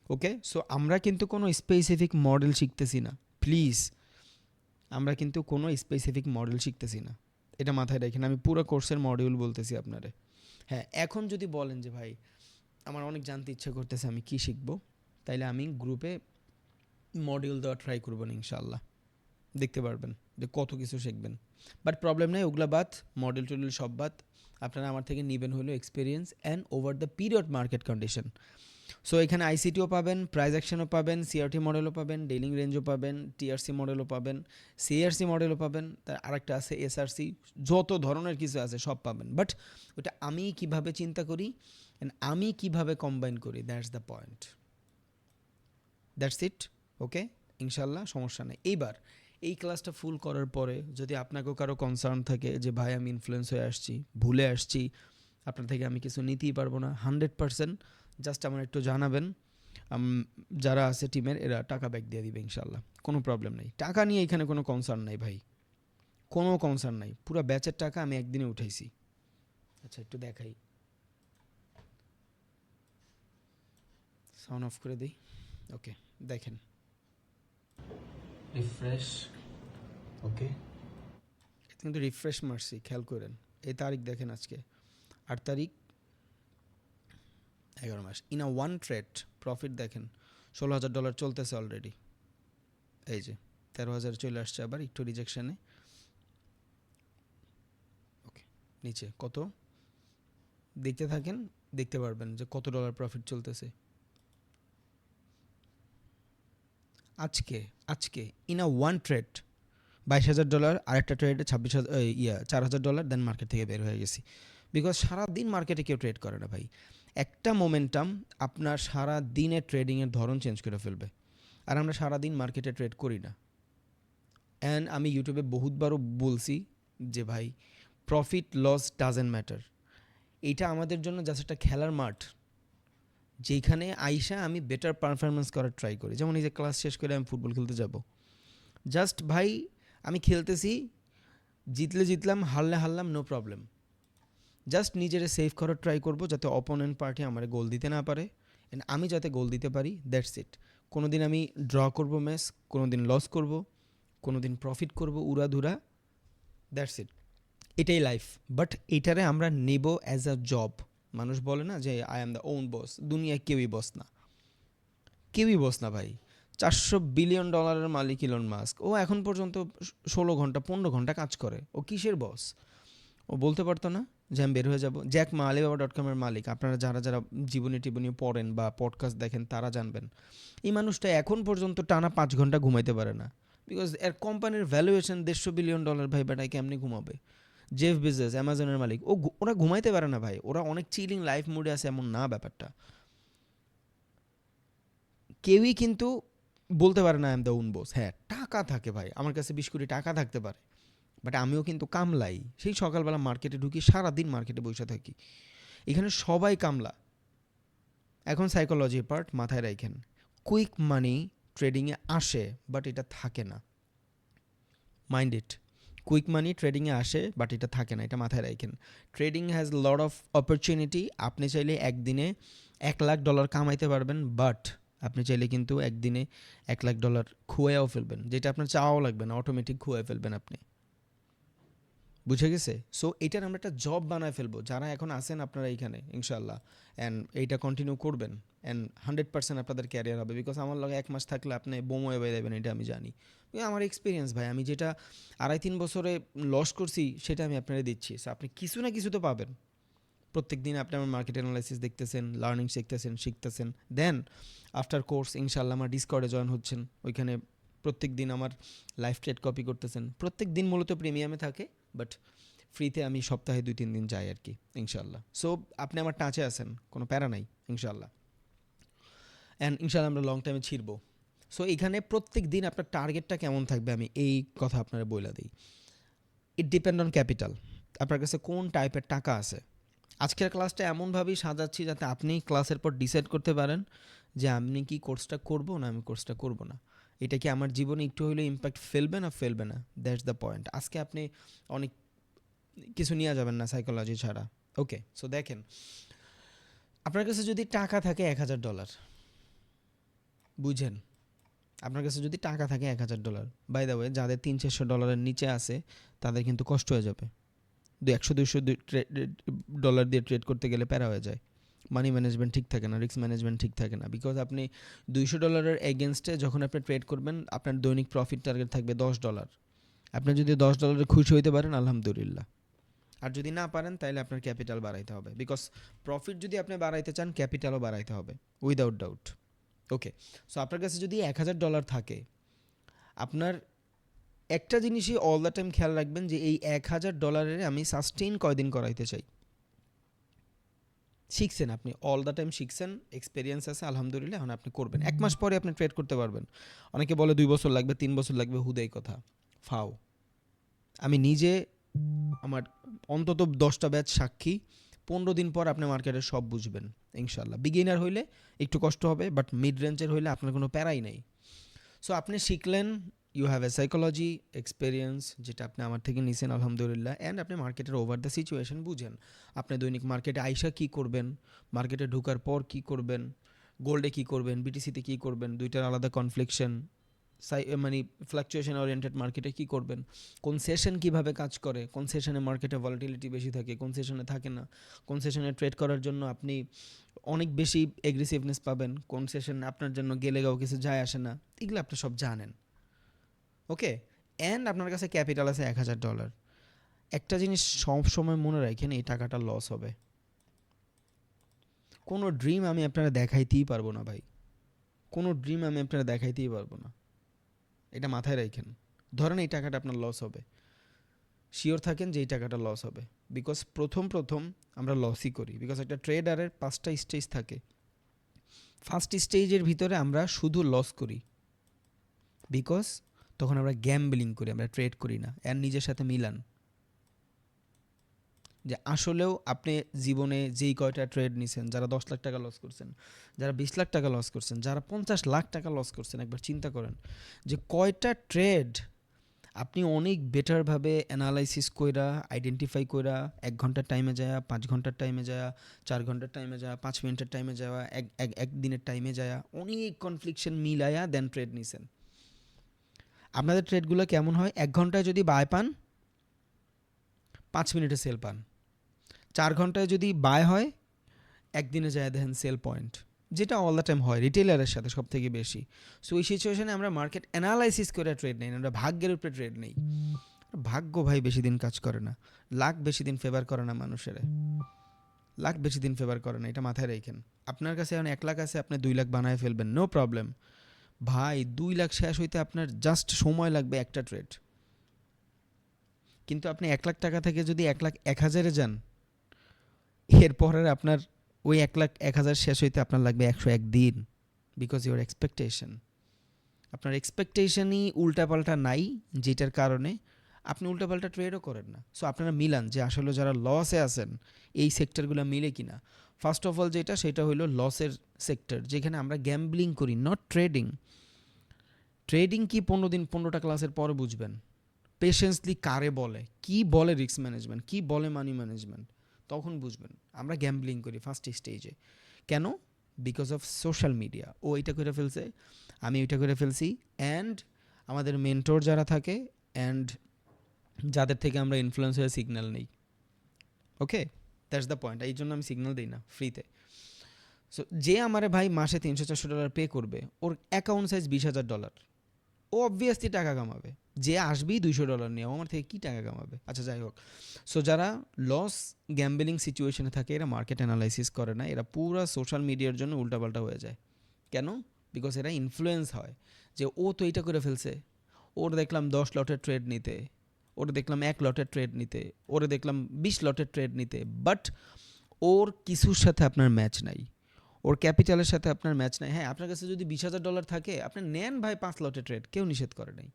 ওকে, সো আমরা কিন্তু কোনো স্পেসিফিক মডেল শিখতেছি না, প্লিজ। আমরা কিন্তু কোনো স্পেসিফিক মডেল শিখতেছি না, এটা মাথায় রাখেন। আমি পুরো কোর্সের মডিউল বলতেছি আপনারে। হ্যাঁ, এখন যদি বলেন যে ভাই আমার অনেক জানতে ইচ্ছা করতেছে আমি কি শিখবো, তাইলে আমি গ্রুপে মডিউল দেওয়া ট্রাই করবো না, ইনশাল্লাহ দেখতে পারবেন যে কত কিছু শিখবেন। বাট প্রবলেম নেই, ওগুলা বাদ, মডেল টডেল সব বাদ। আপনারা আমার থেকে নেবেন হলো experience and over the period market condition. So এখানে আইসিটিও পাবেন, প্রাইস অ্যাকশনও পাবেন, সিআরটি মডেলও পাবেন, ডেইলিং রেঞ্জও পাবেন, টিআরসি মডেলও পাবেন, সিআরসি মডেলও পাবেন, তার আরেকটা আছে এসআরসি, যত ধরনের কিছু আছে সব পাবেন। বাট ওটা আমি কিভাবে চিন্তা করি অ্যান্ড আমি কিভাবে কম্বাইন করি, that's the point, that's it. Okay, ইনশাল্লাহ সমস্যা নেই। এইবার এই ক্লাসটা ফুল করার পরে যদি আপনাকেও কারো কনসার্ন থাকে যে ভাই আমি ইনফ্লুয়েন্স হয়ে আসছি, ভুলে আসছি, আপনার থেকে আমি কিছু নিতেই পারবো না, 100% জাস্ট আমার একটু জানাবেন। যারা আছে টিমের এরা টাকা ব্যাক দিয়ে দিবে ইনশাল্লাহ, কোনো প্রবলেম নেই। টাকা নিয়ে এখানে কোনো কনসার্ন নাই ভাই, কোনো কনসার্ন নাই। পুরো ব্যাচের টাকা আমি একদিনে উঠাইছি। আচ্ছা একটু দেখাই, সাউন্ড অফ করে দিই। ওকে, দেখেন রিফ্রেশ। ওকে, কিন্তু রিফ্রেশ মারছি, খেয়াল করেন এই তারিখ দেখেন, আজকে 8 তারিখ 11 মাস। In a one trade profit দেখেন $16,000 চলতেছে অলরেডি। এই যে 13,000 চলে আসছে, আবার একটু রিজেকশানে। ওকে, নিচে কত দেখতে থাকেন, দেখতে পারবেন যে কত ডলার প্রফিট চলতেছে আজকে। আজকে ইন আ ওয়ান ট্রেড $22,000, আরেকটা ট্রেডে 4,000 দেন মার্কেট থেকে বের হয়ে গেছি। বিকজ সারাদিন মার্কেটে কেউ ট্রেড করে না ভাই। একটা মোমেন্টাম আপনার সারা দিনের ট্রেডিংয়ের ধরন চেঞ্জ করে ফেলবে, আর আমরা সারাদিন মার্কেটে ট্রেড করি না। অ্যান্ড আমি ইউটিউবে বহুতবারও বলছি যে ভাই প্রফিট লস ডাজেন্ট ম্যাটার, এইটা আমাদের জন্য জাস্ট একটা খেলার মাঠ, যেখানে আইসা আমি বেটার পারফরমেন্স করার ট্রাই করি। যেমন এই যে ক্লাস শেষ করে আমি ফুটবল খেলতে যাব, জাস্ট ভাই আমি খেলতেছি, জিতলাম, হারলাম, নো প্রবলেম। জাস্ট নিজেরে সেভ করার ট্রাই করব যাতে অপোনেন্ট পার্টি আমার গোল দিতে না পারে, অ্যান্ড আমি যাতে গোল দিতে পারি, দ্যাটস ইট। কোনো দিন আমি ড্র করব ম্যাচ, কোনো দিন লস করব, কোনো দিন প্রফিট করব উড়াধুরা, দ্যাটস ইট। এটাই লাইফ। বাট এটারে আমরা নেব অ্যাজ আ জব। মানুষ বলে না যে আই অ্যাম দ্য ওন বস, দুনিয়ায় কেউই বস না, কেউই বস না ভাই। $400 বিলিয়ন মালিক ইলন মাস্ক, ও এখন পর্যন্ত 16 ঘন্টা 15 ঘন্টা কাজ করে, ও কিসের বস? ও বলতে পারতো না যে আমি বের হয়ে যাব? জ্যাক মা Alibaba.com-এর মালিক, আপনারা যারা যারা জীবনী টিবনী পড়েন বা পডকাস্ট দেখেন তারা জানবেন, এই মানুষটা এখন পর্যন্ত টানা 5 ঘন্টা ঘুমাইতে পারে না, বিকজ এর কোম্পানির ভ্যালুয়েশন $150 বিলিয়ন। ভাই বেটায় কেমনি ঘুমাবে? জেফ বেজোস অ্যামাজনের মালিক, ওরা ঘুমাইতে পারে না ভাই, ওরা অনেক চিলিং লাইফ মুডে আছে এমন না ব্যাপারটা। কেউই কিন্তু বলতে পারে না আই এম দ্য ওন বস। হ্যাঁ টাকা থাকে ভাই, আমার কাছে 20 কোটি টাকা থাকতে পারে, বাট আমিও কিন্তু কামলাই। সেই সকালবেলা মার্কেটে ঢুকি, সারাদিন মার্কেটে বসে থাকি, এখানে সবাই কামলা। এখন সাইকোলজির পার্ট মাথায় রাখেন, কুইক মানি ট্রেডিংয়ে আসে বাট এটা থাকে না, মাইন্ড ইট। কুইক মানি ট্রেডিংয়ে আসে বাট এটা থাকে না, এটা মাথায় রাখেন। Trading has lot of opportunity. আপনি চাইলে একদিনে $1,00,000 কামাইতে পারবেন, বাট আপনি চাইলে কিন্তু একদিনে $1,00,000 খুয়াইও ফেলবেন, যেটা আপনার চাওয়াও লাগবে না, অটোমেটিক খুয়াই ফেলবেন আপনি। বুঝে গেছে? সো এটার আমরা একটা জব বানায় ফেলবো যারা এখন আছেন আপনারা এইখানে ইনশাল্লাহ, অ্যান্ড এইটা কন্টিনিউ করবেন, অ্যান্ড 100% আপনাদের ক্যারিয়ার হবে। বিকজ আমার লগে 1 মাস থাকলে আপনি বোমো হয়ে যাবেন, এটা আমি জানি। আমার এক্সপিরিয়েন্স ভাই, আমি যেটা 2.5-3 বছরে লস করছি সেটা আমি আপনারা দিচ্ছি। সো আপনি কিছু না কিছু তো পাবেন। প্রত্যেক দিন আপনি আমার মার্কেট অ্যানালাইসিস দেখতেছেন, লার্নিং শিখতেছেন। দেন আফটার কোর্স ইনশাল্লাহ আমার ডিসকর্ডে জয়েন হচ্ছেন, ওইখানে প্রত্যেক দিন আমার লাইভ ট্রেড কপি করতেছেন। প্রত্যেক দিন মূলত প্রিমিয়ামে থাকে, বাট ফ্রিতে আমি সপ্তাহে 2-3 দিন যাই আর কি ইনশাল্লাহ। সো আপনি আমার টাচে আছেন, কোনো প্যারা নাই ইনশাল্লাহ, অ্যান্ড ইনশাল্লাহ আমরা লং টাইমে ছিড়বো। সো এখানে প্রত্যেক দিন আপনার টার্গেটটা কেমন থাকবে আমি এই কথা আপনারা বলে দিই। ইট ডিপেন্ড অন ক্যাপিটাল, আপনার কাছে কোন টাইপের টাকা আছে। আজকের ক্লাসটা এমনভাবেই সাজাচ্ছি যাতে আপনি ক্লাসের পর ডিসাইড করতে পারেন যে আমি কি কোর্সটা করব না আমি কোর্সটা করব না, এটা কি আমার জীবনে একটু হলেও ইম্প্যাক্ট ফেলবে না, দ্যাটস দ্য পয়েন্ট। আজকে আপনি অনেক কিছু নিয়ে যাবেন না সাইকোলজি ছাড়া। ওকে, সো দেখেন, আপনার কাছে যদি টাকা থাকে $1,000, বুঝেন, আপনার কাছে যদি টাকা থাকে $1,000, বাই দ্য ওয়ে যাদের $300-400 নিচে আছে তাদের কিন্তু কষ্ট হয়ে যাবে। 100-200 ডলার দিয়ে ট্রেড করতে গেলে প্যারা হয়ে যায়, মানি ম্যানেজমেন্ট ঠিক থাকে না, রিস্ক ম্যানেজমেন্ট ঠিক থাকে না। বিকজ আপনি $200 এগেনস্টে যখন আপনি ট্রেড করবেন আপনার দৈনিক প্রফিট টার্গেট থাকবে $10। আপনি যদি $10 খুশি হইতে পারেন আলহামদুলিল্লাহ, আর যদি না পারেন তাহলে আপনার ক্যাপিটাল বাড়াইতে হবে। বিকজ প্রফিট যদি আপনি বাড়াইতে চান ক্যাপিটালও বাড়াইতে হবে, উইদাউট ডাউট। ওকে, সো আপনার কাছে যদি $1,000 থাকে, আপনার একটা জিনিসই অল দ্য টাইম খেয়াল রাখবেন যে এই $1,000 আমি সাস্টেইন কয়দিন করাইতে চাই। শিখছেন আপনি, অল দ্য টাইম শিখছেন, এক্সপিরিয়েন্স আছে আলহামদুলিল্লাহ, এখন আপনি করবেন। 1 মাস পরে আপনি ট্রেড করতে পারবেন। অনেকে বলে 2 বছর লাগবে, 3 বছর লাগবে, হুদাই কথা, ফাও। আমি নিজে, আমার অন্তত 10টা ব্যাচ সাক্ষী, 15 দিন পর আপনি মার্কেটের সব বুঝবেন ইনশাল্লাহ। বিগিনার হইলে একটু কষ্ট হবে, বাট মিড রেঞ্জের হইলে আপনার কোনো প্যারাই নেই। সো আপনি শিখলেন, you have a psychology experience যেটা আপনি আমার থেকে নিছেন আলহামদুলিল্লাহ, অ্যান্ড আপনি মার্কেটের ওভার দ্য সিচুয়েশন বুঝেন। আপনি দৈনিক মার্কেটে আইসা কী করবেন, মার্কেটে ঢোকার পর কী করবেন, গোল্ডে কী করবেন, বিটিসিতে কী করবেন, দুইটার আলাদা কনফ্লিকশন, মানে ফ্লাকচুয়েশন ওরিয়েন্টেড মার্কেটে কী করবেন, কোন সেশন কীভাবে কাজ করে, কোন সেশনে মার্কেটে ভলাটিলিটি বেশি থাকে, কোন সেশনে থাকে না, কোন সেশনে ট্রেড করার জন্য আপনি অনেক বেশি এগ্রেসিভনেস পাবেন, কোন সেশন আপনার জন্য গেলেগাও কিছু যায় আসে না, এগুলো আপনি সব জানেন। ওকে, অ্যান্ড আপনার কাছে ক্যাপিটাল আছে $1,000। একটা জিনিস সব সময় মনে রাখেন, এই টাকাটা লস হবে। কোনো ড্রিম আমি আপনারা দেখাইতেই পারবো না ভাই, কোনো ড্রিম আমি আপনারা দেখাইতেই পারবো না, এটা মাথায় রাখেন। ধরেন এই টাকাটা আপনার লস হবে, শিওর থাকেন যে এই টাকাটা লস হবে। বিকজ প্রথম আমরা লসই করি, বিকজ একটা ট্রেডারের 5টা স্টেজ থাকে। ফার্স্ট স্টেজের ভিতরে আমরা শুধু লস করি, বিকজ তখন আমরা গ্যাম্বলিং করি, আমরা ট্রেড করি না। এর নিজের সাথে মিলান, যে আসলেও আপনি জীবনে যেই কয়টা ট্রেড নিছেন, যারা 10 লাখ টাকা লস করছেন, যারা 20 লাখ টাকা লস করছেন, যারা 50 লাখ টাকা লস করছেন, একবার চিন্তা করেন যে কয়টা ট্রেড আপনি অনেক বেটারভাবে অ্যানালাইসিস কইরা আইডেন্টিফাই কইরা 1 ঘন্টার টাইমে যায়া, 5 ঘন্টার টাইমে যায়া, 4 ঘন্টার টাইমে যায়া, 5 মিনিটের টাইমে যাওয়া, এক দিনের টাইমে যায়া, অনেক কনফ্লিকশন মিলায়া দেন ট্রেড নিছেন। আপনাদের ট্রেডগুলো কেমন হয়? 1 ঘন্টায় যদি বাই পান, 5 মিনিটে সেল পান। 4 ঘন্টায় যদি বাই হয়, একদিনে যায় দেখেন সেল পয়েন্ট, যেটা অল দ্য টাইম হয় রিটেলারের সাথে সব থেকে বেশি। সো এই সিচুয়েশনে আমরা মার্কেট অ্যানালাইসিস করে ট্রেড নেই, আমরা ভাগ্যের উপরে ট্রেড নেই। ভাগ্য ভাই বেশি দিন কাজ করে না, লাখ বেশি দিন ফেভার করে না মানুষের, লাখ বেশি দিন ফেভার করে না, এটা মাথায় রেখেন। আপনার কাছে এখন 1 লাখ আছে, আপনি 2 লাখ বানায় ফেলবেন, নো প্রবলেম ভাই। 2 লাখ শেষ হইতে আপনার জাস্ট সময় লাগবে একটা ট্রেড। কিন্তু আপনি 1 লাখ টাকা থেকে যদি 1 লাখ 1,000-এ যান, এরপরের আপনার ওই 1 লাখ 1,000 শেষ হইতে আপনার লাগবে 101 দিন, বিকজ ইউর এক্সপেকটেশন, আপনার এক্সপেকটেশনই উল্টাপাল্টা নাই, যেটার কারণে আপনি উল্টাপাল্টা ট্রেডও করেন না। সো আপনারা মিলান যে আসলে যারা লসে আছেন এই সেক্টরগুলো মিলে কিনা। ফার্স্ট অফ অল যেটা, সেটা হলো লসের সেক্টর, যেখানে আমরা গ্যাম্বলিং করি, নট ট্রেডিং। ট্রেডিং কি 15 দিন 15টা ক্লাসের পরে বুঝবেন। পেশেন্সলি কারে বলে, কি বলে রিস্ক ম্যানেজমেন্ট, কি বলে মানি ম্যানেজমেন্ট, তখন বুঝবেন। আমরা গ্যাম্বলিং করি ফার্স্ট স্টেজে। কেন? Because of social media. ও এটা করে ফেলছে, আমি ওইটা করে ফেলছি, অ্যান্ড আমাদের মেন্টর যারা থাকে অ্যান্ড যাদের থেকে আমরা ইনফ্লুয়েন্স হয়ে সিগন্যাল নেই। ওকে, দ্যাটস দ্য পয়েন্ট। এই জন্য আমি সিগন্যাল দিই না ফ্রিতে। সো যে আমারে ভাই মাসে $300-400 পে করবে, ওর অ্যাকাউন্ট সাইজ $20,000, ও অবভিয়াসলি টাকা কামাবে। যে আসবেই $200 নিয়ে, আমার থেকে কী টাকা কামাবে? আচ্ছা যাই হোক। সো যারা লস গ্যাম্বলিং সিচুয়েশনে থাকে, এরা মার্কেট অ্যানালাইসিস করে না, এরা পুরো সোশ্যাল মিডিয়ার জন্য উল্টাপাল্টা হয়ে যায়। কেন? বিকজ এরা ইনফ্লুয়েন্স হয় যে ও তো এইটা করে ফেলছে, ওর দেখলাম 10 লটের ট্রেড নিতে, ওর দেখলাম 1 লটের ট্রেড নিতে, ওরে দেখলাম 20 লটের ট্রেড নিতে, বাট ওর কিছুর সাথে আপনার ম্যাচ নাই, ওর ক্যাপিটালের সাথে আপনার ম্যাচ নাই। হ্যাঁ, আপনার কাছে যদি $20,000 থাকে, আপনি নেন ভাই 5 লটের ট্রেড, কেউ নিষেধ করে নাই।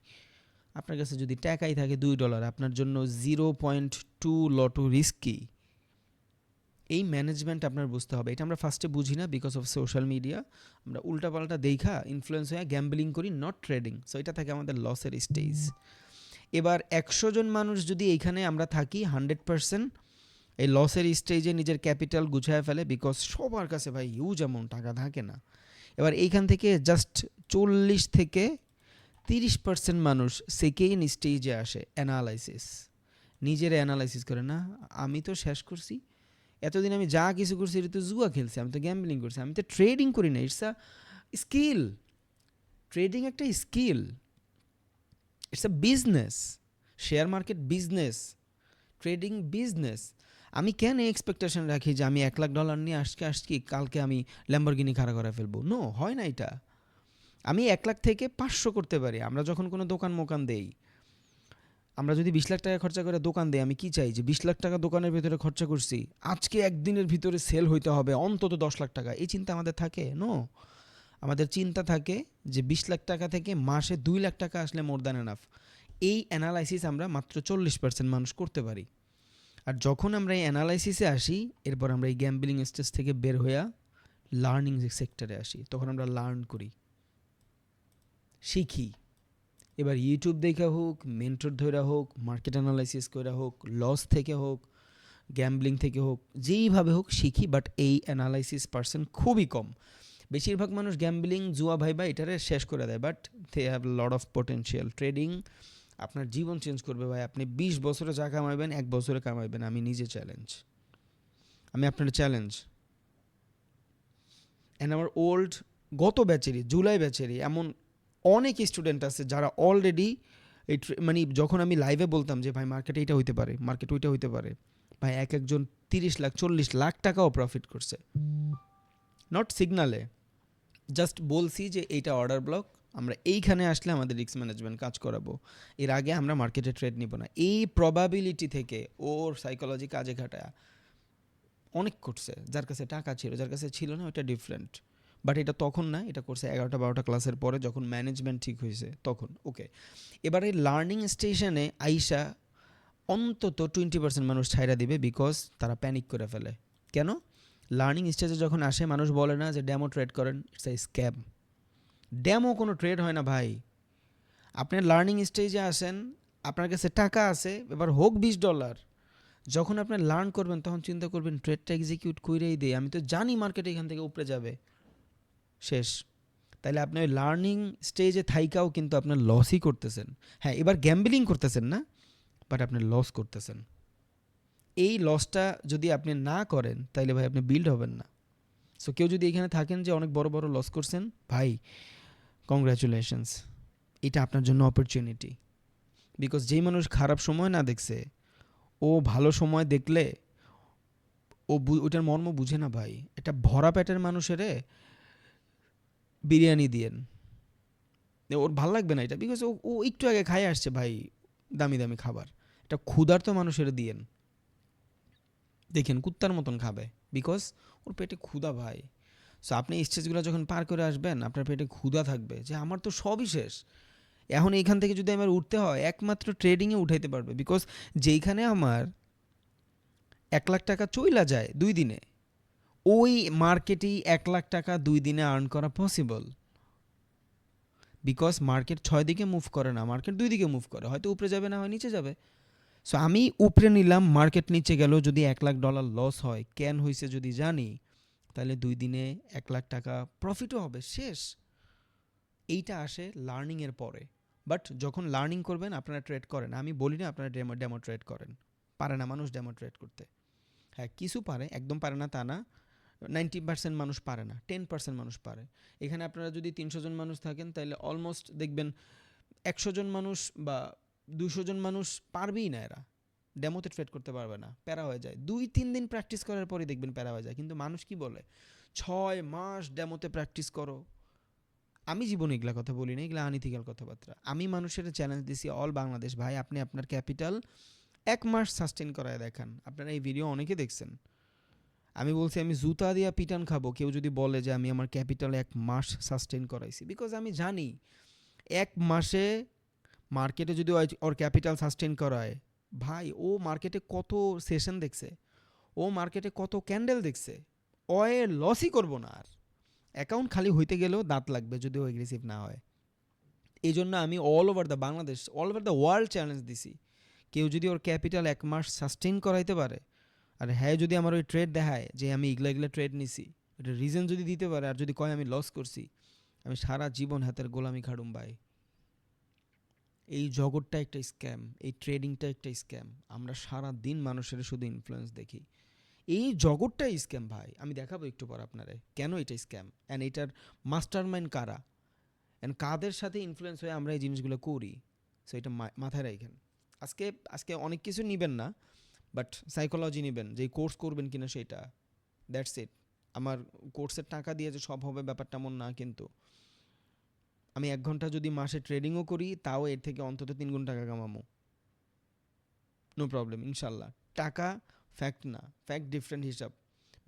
আপনার কাছে যদি টাকাই থাকে $2, আপনার জন্য 0.2 লটও রিস্কি। এই ম্যানেজমেন্ট আপনার বুঝতে হবে। এটা আমরা ফার্স্টে বুঝি না বিকজ অফ সোশ্যাল মিডিয়া। আমরা উল্টাপাল্টা দেখা ইনফ্লুয়েন্স হয়ে গ্যাম্বলিং করি, নট ট্রেডিং। সো এটা থাকে আমাদের লসের স্টেজ। এবার 100 জন মানুষ যদি এইখানে আমরা থাকি, 100% এই লসের স্টেজে নিজের ক্যাপিটাল গুছায় ফেলে, বিকজ সবার কাছে ভাই হিউজ অ্যামাউন্ট টাকা থাকে না। এবার এইখান থেকে জাস্ট 40 থেকে 30% মানুষ সেকেন্ড স্টেজে আসে, অ্যানালাইসিস। নিজের অ্যানালাইসিস করে, না আমি তো শেষ করছি, এতদিন আমি যা কিছু করছি এটা তো জুয়া খেলছি, আমি তো গ্যাম্বলিং করছি, আমি তো ট্রেডিং করি না। It's a skill. ট্রেডিং একটা skill, it's a business. Share market business, trading business. আমি কেন এক্সপেকটেশন রাখি যে আমি $1 লাখ নিয়ে আসছি কালকে আমি ল্যাম্বরগিনি খাড়া করে ফেলবো? নো, হয় না এটা। আমি 1 লাখ থেকে 500 করতে পারি। আমরা যখন কোনো দোকান মোকান দেই, আমরা যদি 20 লাখ টাকা খরচা করে দোকান দেই, আমি কি চাই যে 20 লাখ টাকা দোকানের ভিতরে খরচা করছি, আজকে একদিনের ভিতরে সেল হইতে হবে অন্তত 10 লাখ টাকা। এই চিন্তা আমাদের থাকে? নো, আমাদের চিন্তা থাকে যে 20 লাখ টাকা থেকে মাসে 2 লাখ টাকা আসলে মোর দ্যান এনাফ। এই অ্যানালাইসিস আমরা মাত্র 40% মানুষ করতে পারি। আর যখন আমরা এই অ্যানালাইসিসে আসি, এরপর আমরা এই গ্যাম্বলিং স্টেজ থেকে বের হইয়া লার্নিং সেক্টরে আসি, তখন আমরা লার্ন করি, শিখি। এবার ইউটিউব দেখা হোক, মেন্টর ধরা হোক, মার্কেট অ্যানালাইসিস করা হোক, লস থেকে হোক, গ্যাম্বলিং থেকে হোক, যেইভাবে হোক শিখি। বাট এই অ্যানালাইসিস পার্সন খুবই কম। বেশিরভাগ মানুষ গ্যাম্বলিং, জুয়া ভাই বা এটারে শেষ করে দেয়, but they have lot of potential. Trading আপনার জীবন চেঞ্জ করবে ভাই। আপনি 20 বছরে যা কামাইবেন 1 বছরে কামাইবেন। আমি নিজে চ্যালেঞ্জ, আমি আপনার চ্যালেঞ্জ। অ্যান্ড আমার ওল্ড গত ব্যাচেরই, জুলাই ব্যাচেরই এমন অনেক স্টুডেন্ট আছে যারা অলরেডি এই মানে যখন আমি লাইভে বলতাম যে ভাই মার্কেটে এইটা হইতে পারে, মার্কেট ওইটা হইতে পারে, ভাই এক একজন 30 লাখ 40 লাখ টাকাও প্রফিট করছে। নট সিগনালে, জাস্ট বলছি যে এইটা অর্ডার ব্লক, আমরা এইখানে আসলে আমাদের রিস্ক ম্যানেজমেন্ট কাজ করাবো, এর আগে আমরা মার্কেটে ট্রেড নিব না। এই প্রবাবিলিটি থেকে ওর সাইকোলজি কাজে খাটায় অনেক করছে। যার কাছে টাকা ছিল, যার কাছে ছিল না ওটা ডিফারেন্ট। বাট এটা তখন না, এটা করছে 11টা-12টা ক্লাসের পরে, যখন ম্যানেজমেন্ট ঠিক হয়েছে তখন। ওকে, এবার এই লার্নিং স্টেশনে আইসা অন্তত 20% মানুষ ছাইড়া দিবে, বিকজ তারা প্যানিক করে ফেলে। কেন? লার্নিং স্টেজে যখন আসে মানুষ বলে না যে ডেমো ট্রেড করেন, ইটস এ স্ক্যাম। ডেমো কোনো ট্রেড হয় না ভাই। আপনি লার্নিং স্টেজে আসেন, আপনার কাছে টাকা আছে, এবার হোক $20, যখন আপনি লার্ন করবেন তখন চিন্তা করবেন ট্রেডটা এক্সিকিউট কইরেই দেই, আমি তো জানি মার্কেট এখান থেকে উপরে যাবে, শেষ। তাইলে আপনি ওই লার্নিং স্টেজে থাইকাও কিন্তু আপনার লসই করতেছেন। হ্যাঁ, এবার গ্যাম্বলিং করতেছেন না, বাট আপনি লস করতেছেন। এই লসটা যদি আপনি না করেন তাইলে ভাই আপনি বিল্ড হবেন না। সো কেউ যদি এখানে থাকেন যে অনেক বড় বড় লস করছেন, ভাই কংগ্রাচুলেশনস, এটা আপনার জন্য অপরচুনিটি। বিকজ যেই মানুষ খারাপ সময় না দেখছে, ও ভালো সময় দেখলে ওটার মর্ম বুঝে না ভাই। এটা ভরা পেটের মানুষেরে বিরিয়ানি দিয়েন, ওর ভাল লাগবে না এটা, বিকজ ও একটু আগে খাই আসছে ভাই দামি দামি খাবার। এটা ক্ষুধার্ত মানুষের দিয়েন, দেখেন কুত্তার মতন খাবে, বিকজ ওর পেটে ক্ষুধা ভাই। সো আপনি স্টেজগুলো যখন পার করে আসবেন, আপনার পেটে ক্ষুধা থাকবে যে আমার তো সবই শেষ, এখন এইখান থেকে যদি আমার উঠতে হয় একমাত্র ট্রেডিংয়ে উঠাইতে পারবে। বিকজ যেইখানে আমার 1,00,000 টাকা চইলা যায় 2 দিনে, ওই মার্কেটেই 1,00,000 টাকা 2 দিনে আর্ন করা পসিবল। বিকজ মার্কেট 6 দিকে মুভ করে না, মার্কেট 2 দিকে মুভ করে, হয়তো উপরে যাবে না হয় নিচে যাবে। সো আমি উপরে নিলাম, মার্কেট নিচে গেল, যদি $1,00,000 লস হয়, কেন হয়েছে যদি জানি, তাহলে 2 দিনে 1,00,000 টাকা প্রফিটও হবে, শেষ। এইটা আসে লার্নিংয়ের পরে। বাট যখন লার্নিং করবেন আপনারা ট্রেড করেন, আমি বলি না আপনারা ডেমো ট্রেড করেন, পারে না মানুষ ডেমো ট্রেড করতে। হ্যাঁ, কিছু পারে, একদম পারে না তা না, 90% মানুষ পারে না, 10% মানুষ পারে। এখানে আপনারা যদি 300 জন মানুষ থাকেন, তাহলে অলমোস্ট দেখবেন 100 জন মানুষ বা 200 জন মানুষ পারবেই না, এরা ডেমোতে ট্রেড করতে পারবে না, প্যারা হয়ে যায়। 2-3 দিন প্র্যাকটিস করার পরে দেখবেন প্যারা হয়ে যায়। কিন্তু মানুষ কি বলে, 6 মাস ডেমোতে প্র্যাকটিস করো। আমি জীবনে এগুলা কথা বলি না, এগুলা আনইথিক্যাল কথাবার্তা। আমি মানুষের চ্যালেঞ্জ দিছি অল বাংলাদেশ, ভাই আপনি আপনার ক্যাপিটাল 1 মাস সাস্টেন করায় দেখান। আপনারা এই ভিডিও অনেকে দেখছেন, আমি বলছি আমি জুতা দিয়া পিটান খাবো কেউ যদি বলে যে আমি আমার ক্যাপিটাল 1 মাস সাস্টেন করাইছি। বিকজ আমি জানি 1 মাসে মার্কেটে যদি ওর ক্যাপিটাল সাস্টেন করায়, ভাই ও মার্কেটে কত সেশন দেখছে, ও মার্কেটে কত ক্যান্ডেল দেখছে, ও লসই করবো না। আর অ্যাকাউন্ট খালি হইতে গেলেও দাঁত লাগবে যদি ও এগ্রেসিভ না হয়। এই জন্য আমি all over the Bangladesh, all over the world challenge দিছি, কেউ যদি ওর ক্যাপিটাল 1 মাস সাস্টেন করাইতে পারে, আর হ্যাঁ যদি আমার ওই ট্রেড দেখায় যে আমি এগুলা এগুলা ট্রেড নিছি, এটা রিজন যদি দিতে পারে, আর যদি কয় আমি লস করছি, আমি সারা জীবন হাতের গোলামি খাড়ুম ভাই। এই জগৎটা একটা স্ক্যাম, এই ট্রেডিংটা একটা স্ক্যাম। আমরা সারা দিন মানুষের শুধু ইনফ্লুয়েন্স দেখি, এই জগৎটাই স্ক্যাম ভাই। আমি দেখাবো একটু পর আপনারে কেন এটা স্ক্যাম, অ্যান্ড এটার মাস্টার মাইন্ড কারা, অ্যান্ড কাদের সাথে ইনফ্লুয়েন্স হয়ে আমরা এই জিনিসগুলো করি। সো এটা মাথায় রাখেন। আজকে আজকে অনেক কিছু নেবেন না, বাট সাইকোলজি নেবেন, যে কোর্স করবেন কিনা সেটা, দ্যাটস ইট। আমার কোর্সের টাকা দিয়ে যে সব হবে ব্যাপারটা এমন না, কিন্তু আমি 1 ঘন্টা যদি মাসে ট্রেডিংও করি, তাও এর থেকে অন্তত 3 গুণ টাকা কামাবো, নো প্রবলেম ইনশাল্লাহ। টাকা ফ্যাক্ট না, ফ্যাক্ট ডিফারেন্ট হিসাব।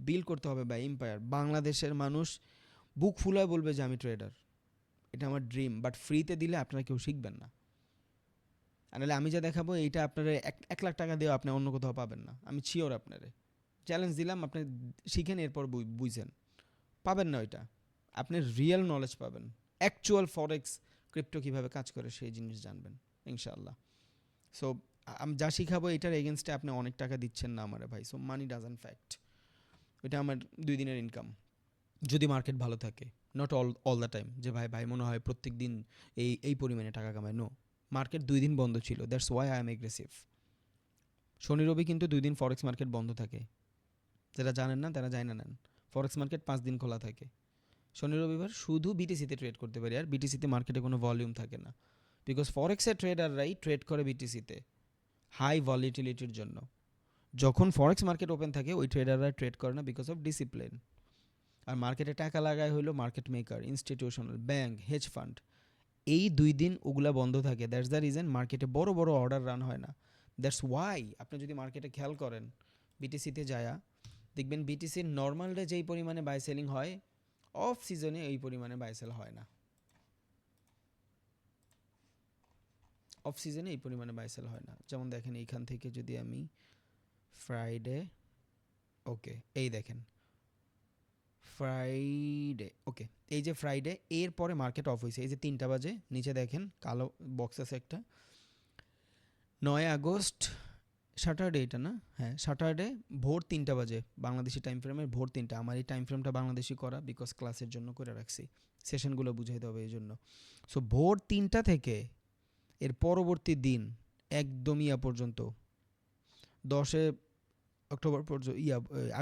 বিল করতে হবে বাই এম্পায়ার। বাংলাদেশের মানুষ বুক ফুলায় বলবে যে আমি ট্রেডার, এটা আমার ড্রিম। বাট ফ্রিতে দিলে আপনারা কেউ শিখবেন না। নাহলে আমি যা দেখাবো এইটা আপনারা 1 লাখ টাকা দিয়েও আপনি অন্য কোথাও পাবেন না, আমি শিওর। আপনারে চ্যালেঞ্জ দিলাম, আপনি শিখেন, এরপর বুঝেন, পাবেন না ওইটা। আপনি রিয়েল নলেজ পাবেন, অ্যাকচুয়াল ফরেক্স ক্রিপ্টো কীভাবে কাজ করে সেই জিনিস জানবেন ইনশাআল্লাহ। সো আমি যা শিখাবো এটার এগেনস্টে আপনি অনেক টাকা দিচ্ছেন না আমারে ভাই। সো মানি ডাজন্ট ফ্যাক্ট, ওইটা আমার 2 দিনের ইনকাম যদি মার্কেট ভালো থাকে। নট অল দ্য টাইম যে ভাই ভাই মনে হয় প্রত্যেক দিন এই পরিমাণে টাকা কামায়, নো। মার্কেট 2 দিন বন্ধ ছিল, that's why I am aggressive. শনি রবি কিন্তু 2 দিন ফরেক্স মার্কেট বন্ধ থাকে, যারা জানেন না তারা জানেন নেন। ফরেক্স মার্কেট 5 দিন খোলা থাকে। শনি রবিবার শুধু বিটিসিতে ট্রেড করতে পারি, আর বিটিসিতে মার্কেটে কোনো ভলিউম থাকে না, বিকজ ফরেক্সের ট্রেডাররাই ট্রেড করে বিটিসিতে হাই ভলিটিলিটির জন্য। যখন ফরেক্স মার্কেট ওপেন থাকে ওই ট্রেডাররা ট্রেড করে না, বিকজ অফ ডিসিপ্লিন। আর মার্কেটে টাকা লাগায় হলো market maker, institutional, bank, hedge fund. এই 2 দিন ওগুলা বন্ধ থাকে, দ্যাটস দ্য রিজন মার্কেটে বড় বড় অর্ডার রান হয় না। দ্যাটস ওয়াই আপনি যদি মার্কেটে খেয়াল করেন বিটিসিতে যায়া দেখবেন বিটিসির নর্মাল ডে যেই পরিমাণে বাই সেলিং হয়, অফ সিজনে এই পরিমাণে বাই সেল হয় না। অফ সিজনে এই পরিমাণে বাই সেল হয় না। যেমন দেখেন এইখান থেকে যদি আমি ফ্রাইডে, ওকে এই দেখেন ফ্রাইডে, ওকে এই যে ফ্রাইডে এর পরে মার্কেট অফ হয়েছে, এই যে 3টা বাজে নিচে দেখেন কালো বক্স আছে একটা, 9 আগস্ট স্যাটারডে, এটা না, হ্যাঁ স্যাটারডে ভোর 3টা বাজে বাংলাদেশি টাইম ফ্রেমের, ভোর 3টা। আমার এই টাইম ফ্রেমটা বাংলাদেশি করা, বিকজ ক্লাসের জন্য করে রাখছি, সেশনগুলো বুঝাইতে হবে এই জন্য। সো ভোর 3টা থেকে এর পরবর্তী দিন একদম ইয়া পর্যন্ত 10 অক্টোবর পর্যন্ত,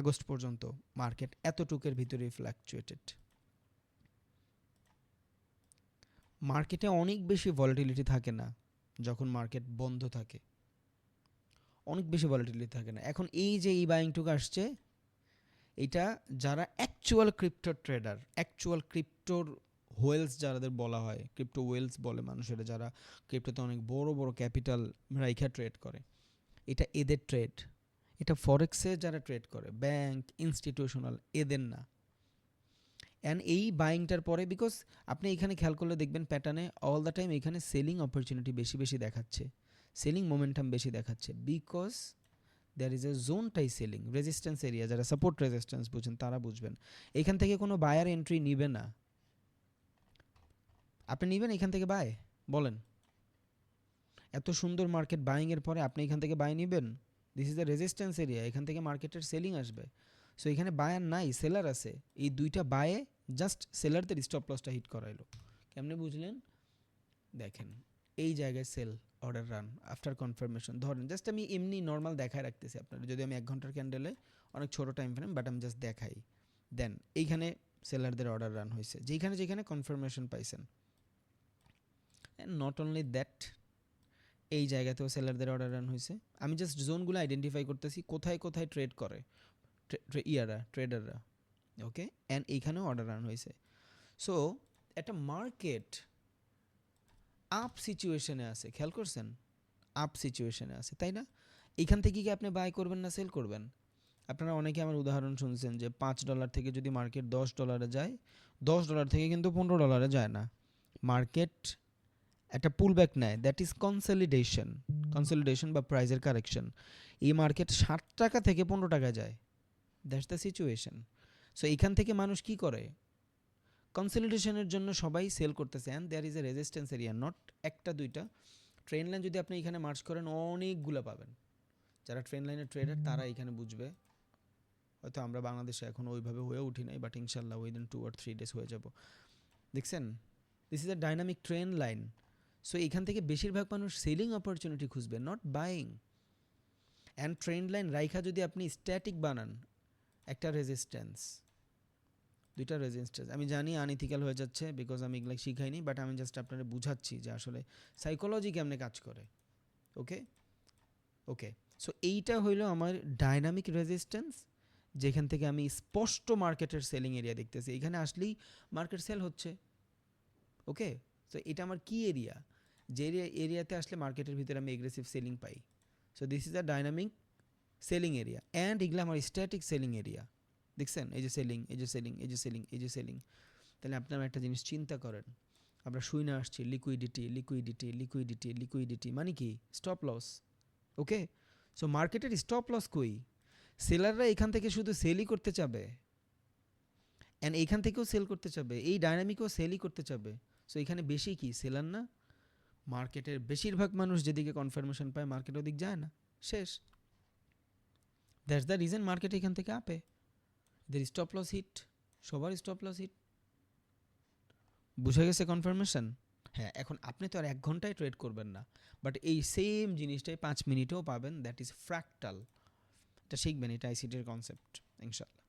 আগস্ট পর্যন্ত মার্কেট এতটুকের ভিতরেই ফ্ল্যাকচুয়েটেড। মার্কেটে অনেক বেশি ভলাটিলিটি থাকে না যখন মার্কেট বন্ধ থাকে, অনেক বেশি ভলাটিলিটি থাকে না। এখন এই যে এই বাইংটুকু আসছে, এটা যারা অ্যাকচুয়াল ক্রিপ্টো ট্রেডার, অ্যাকচুয়াল ক্রিপ্টোর হোয়েলস যাদের বলা হয়, ক্রিপ্টো ওয়েলস বলে মানুষের, যারা ক্রিপ্টোতে অনেক বড় বড় ক্যাপিটাল রাইখা ট্রেড করে, এটা এদের ট্রেড। এটা ফরেক্সে যারা ট্রেড করে, ব্যাংক, ইনস্টিটিউশনাল, এদের না। অ্যান্ড এই বাইংটার পরে, বিকজ আপনি এখানে খেয়াল করলে দেখবেন প্যাটার্নে অল দ্য টাইম এখানে সেলিং অপরচুনিটি বেশি বেশি দেখাচ্ছে, সেলিং মোমেন্টাম বেশি দেখাচ্ছে, বিকজ দ্যার ইজ এ জোনটাই সেলিং, রেজিস্ট্যান্স এরিয়া, যারা সাপোর্ট রেজিস্ট্যান্স বুঝেন তারা বুঝবেন। এখান থেকে কোনো বায়ার এন্ট্রি নিবে না। আপনি নেবেন এখান থেকে বাই? বলেন, এত সুন্দর মার্কেট বাইংয়ের পরে আপনি এখান থেকে বাই নেবেন? This is the resistance area, এখান থেকে মার্কেটের সেলিং আসবে। সো এখানে বায়ার নাই, সেলার আছে। এই দুইটা বায়ে জাস্ট সেলারদের স্টপ লসটা হিট করাইলো। কেমনে বুঝলেন? দেখেন এই জায়গায় sell order run after confirmation, ধরেন জাস্ট আমি এমনি নর্মাল দেখায় রাখতেছি আপনারা, যদি আমি 1 ঘন্টার ক্যান্ডেলে, অনেক ছোট টাইম ফ্রেম, বাট আমি জাস্ট দেখাই। দেন এইখানে সেলারদের অর্ডার রান হয়েছে, যেখানে যেখানে কনফার্মেশন পাইছেন। অ্যান্ড নট অনলি দ্যাট, এই জায়গাতেও সেলারদের অর্ডার রান হয়েছে। আমি জাস্ট জোনগুলো আইডেন্টিফাই করতেছি কোথায় কোথায় ট্রেড করে ট্রেডাররা, ওকে। অ্যান্ড এইখানেও অর্ডার রান হয়েছে। সো একটা মার্কেট আপ সিচুয়েশনে আছে, খেয়াল করছেন? আপ সিচুয়েশনে আছে, তাই না? এইখান থেকে কি আপনি বাই করবেন না সেল করবেন? আপনারা অনেকে আমার উদাহরণ শুনছেন যে $5 থেকে যদি মার্কেট $10 যায়, $10 থেকে কিন্তু $15 যায় না। মার্কেট একটা পুল ব্যাক নেয়, দ্যাট ইজ কনসলিডেশন, কনসলিডেশন বা প্রাইজের কারেকশন। এই মার্কেট $7 থেকে $15 যায়, দ্যাটস দ্য সিচুয়েশন। সো এইখান থেকে মানুষ কি করে? কনসলিডেশনের জন্য সবাই সেল করতেছে, and there is a resistance area, not একটা দুইটা। ট্রেন লাইন যদি আপনি এখানে মার্চ করেন অনেকগুলো পাবেন। যারা ট্রেন লাইনের ট্রেডার তারা এখানে বুঝবে। হয়তো আমরা বাংলাদেশে এখন ওইভাবে হয়ে উঠি নাই, বাট ইনশাল্লাহ উইদিন 2 or 3 days হয়ে যাব। দেখছেন, this is a dynamic train line. So এখান থেকে বেশিরভাগ মানুষ সেলিং অপরচুনিটি খুঁজবে, not buying. And train line রাইখা যদি আপনি স্ট্যাটিক বানান, একটা রেজিস্ট্যান্স, দুইটা রেজিস্ট্যান্স, আমি জানি আনইথিক্যাল হয়ে যাচ্ছে বিকজ আমি এগুলো শিখাইনি, বাট আমি জাস্ট আপনারা বুঝাচ্ছি যে আসলে সাইকোলজি কেমনে কাজ করে। ওকে ওকে সো এইটা হইলো আমার ডাইনামিক রেজিস্ট্যান্স, যেখান থেকে আমি স্পষ্ট মার্কেটের সেলিং এরিয়া দেখতেছি। এখানে আসলেই মার্কেট সেল হচ্ছে। ওকে, সো এটা আমার কি এরিয়া, যে এরিয়াতে আসলে মার্কেটের ভিতরে আমি aggressive selling pi. So this is a dynamic selling area, and এগুলো আমার স্ট্যাটিক সেলিং এরিয়া। দেখছেন, এই যে সেলিং, এই যে সেলিং, এই যে সেলিং, এই যে সেলিং। তাহলে আপনারা একটা জিনিস চিন্তা করেন, আমরা শুই না আসছি লিকুইডিটি লিকুইডিটি লিকুইডিটি লিকুইডিটি, মানে কি? Stop loss. ওকে, সো মার্কেটের স্টপ লস কই? সেলাররা এখান থেকে শুধু সেলই করতে চাবে, অ্যান্ড এইখান থেকেও সেল করতে চাবে, এই ডাইনামিকও সেলই করতে চাবে। সো এখানে বেশি কি সেলার না? মার্কেটের বেশিরভাগ মানুষ যেদিকে কনফার্মেশন পায় মার্কেট ওদিক যায় না, শেষ। দ্যাটস দ্য রিজন মার্কেট এখান থেকে আপে। দের স্টপ লস হিট, সবার স্টপ লস হিট। বুঝে গেছে কনফার্মেশন? হ্যাঁ, এখন আপনি তো আর 1 ঘন্টায় ট্রেড করবেন না, বাট এই সেম জিনিসটাই 5 মিনিটেও পাবেন, দ্যাট ইজ ফ্র্যাক্টাল। এটা শিখবেন, এটা আইসিটির কনসেপ্ট ইনশাল্লাহ।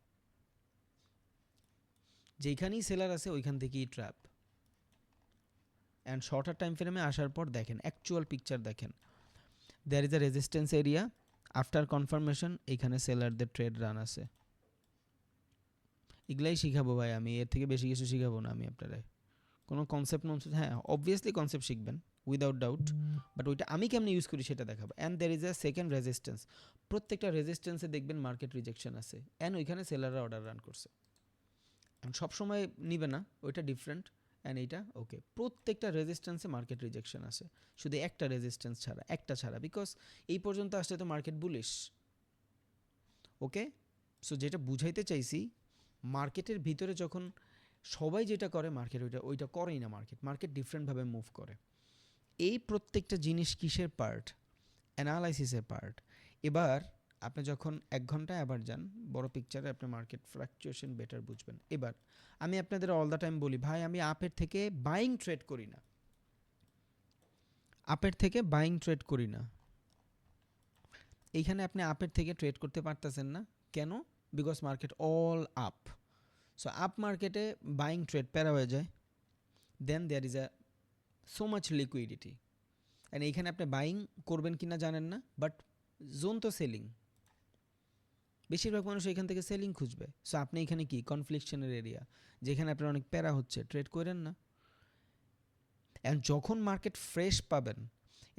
যেখানেই সেলার আছে ওইখান থেকেই ট্র্যাপ। অ্যান্ড শর্টার টাইম ফ্রেমে আসার পর দেখেন, অ্যাকচুয়াল পিকচার দেখেন, there is a resistance area, after confirmation এইখানে সেলারদের ট্রেড রান আছে। এগুলাই শিখাবো ভাই আমি, এর থেকে বেশি কিছু শিখাবো না আমি আপনারা। কোনো কনসেপ্ট ননসেপ্ট, হ্যাঁ অবভিয়াসলি কনসেপ্ট শিখবেন উইদাউট ডাউট, বাট ওইটা আমি কেমনে ইউজ করি সেটা দেখাবো। And there is a second resistance, প্রত্যেকটা রেজিস্ট্যান্সে দেখবেন মার্কেট রিজেকশন আছে, অ্যান্ড ওইখানে সেলাররা অর্ডার রান করছে। সবসময় নিবে না, ওইটা ডিফারেন্ট। অ্যান্ড এইটা ওকে। প্রত্যেকটা রেজিস্ট্যান্সে মার্কেট রিজেকশন আসে, শুধু একটা রেজিস্ট্যান্স ছাড়া, একটা ছাড়া, বিকজ এই পর্যন্ত আসলে তো মার্কেট বুলিশ। ওকে, সো যেটা বুঝাইতে চাইছি, মার্কেটের ভিতরে যখন সবাই যেটা করে মার্কেট ওইটা করেই না। মার্কেট ডিফারেন্টভাবে মুভ করে। এই প্রত্যেকটা জিনিস কিসের পার্ট? অ্যানালাইসিসের পার্ট। এবার আপনি যখন 1 ঘন্টায় আবার যান, বড় পিকচারে আপনি মার্কেট ফ্লাকচুয়েশন বেটার বুঝবেন। এবার আমি আপনাদের অল দ্য টাইম বলি, ভাই আমি আপের থেকে বাইং ট্রেড করি না, আপের থেকে বাইং ট্রেড করি না। এইখানে আপনি আপের থেকে ট্রেড করতে পারতেছেন না কেন? Because market all up. So up মার্কেটে বাইং ট্রেড প্যারা হয়ে যায়, then there is so much liquidity, and এইখানে আপনি বাইং করবেন কিনা জানেন না, বাট জোন তো সেলিং, বেশিরভাগ মানুষ এখান থেকে সেলিং খুঁজবে। সো আপনি এখানে কি কনফ্লিকশনের এরিয়া, যেখানে আপনার অনেক প্যারা হচ্ছে, ট্রেড করেন না। অ্যান্ড যখন মার্কেট ফ্রেশ পাবেন,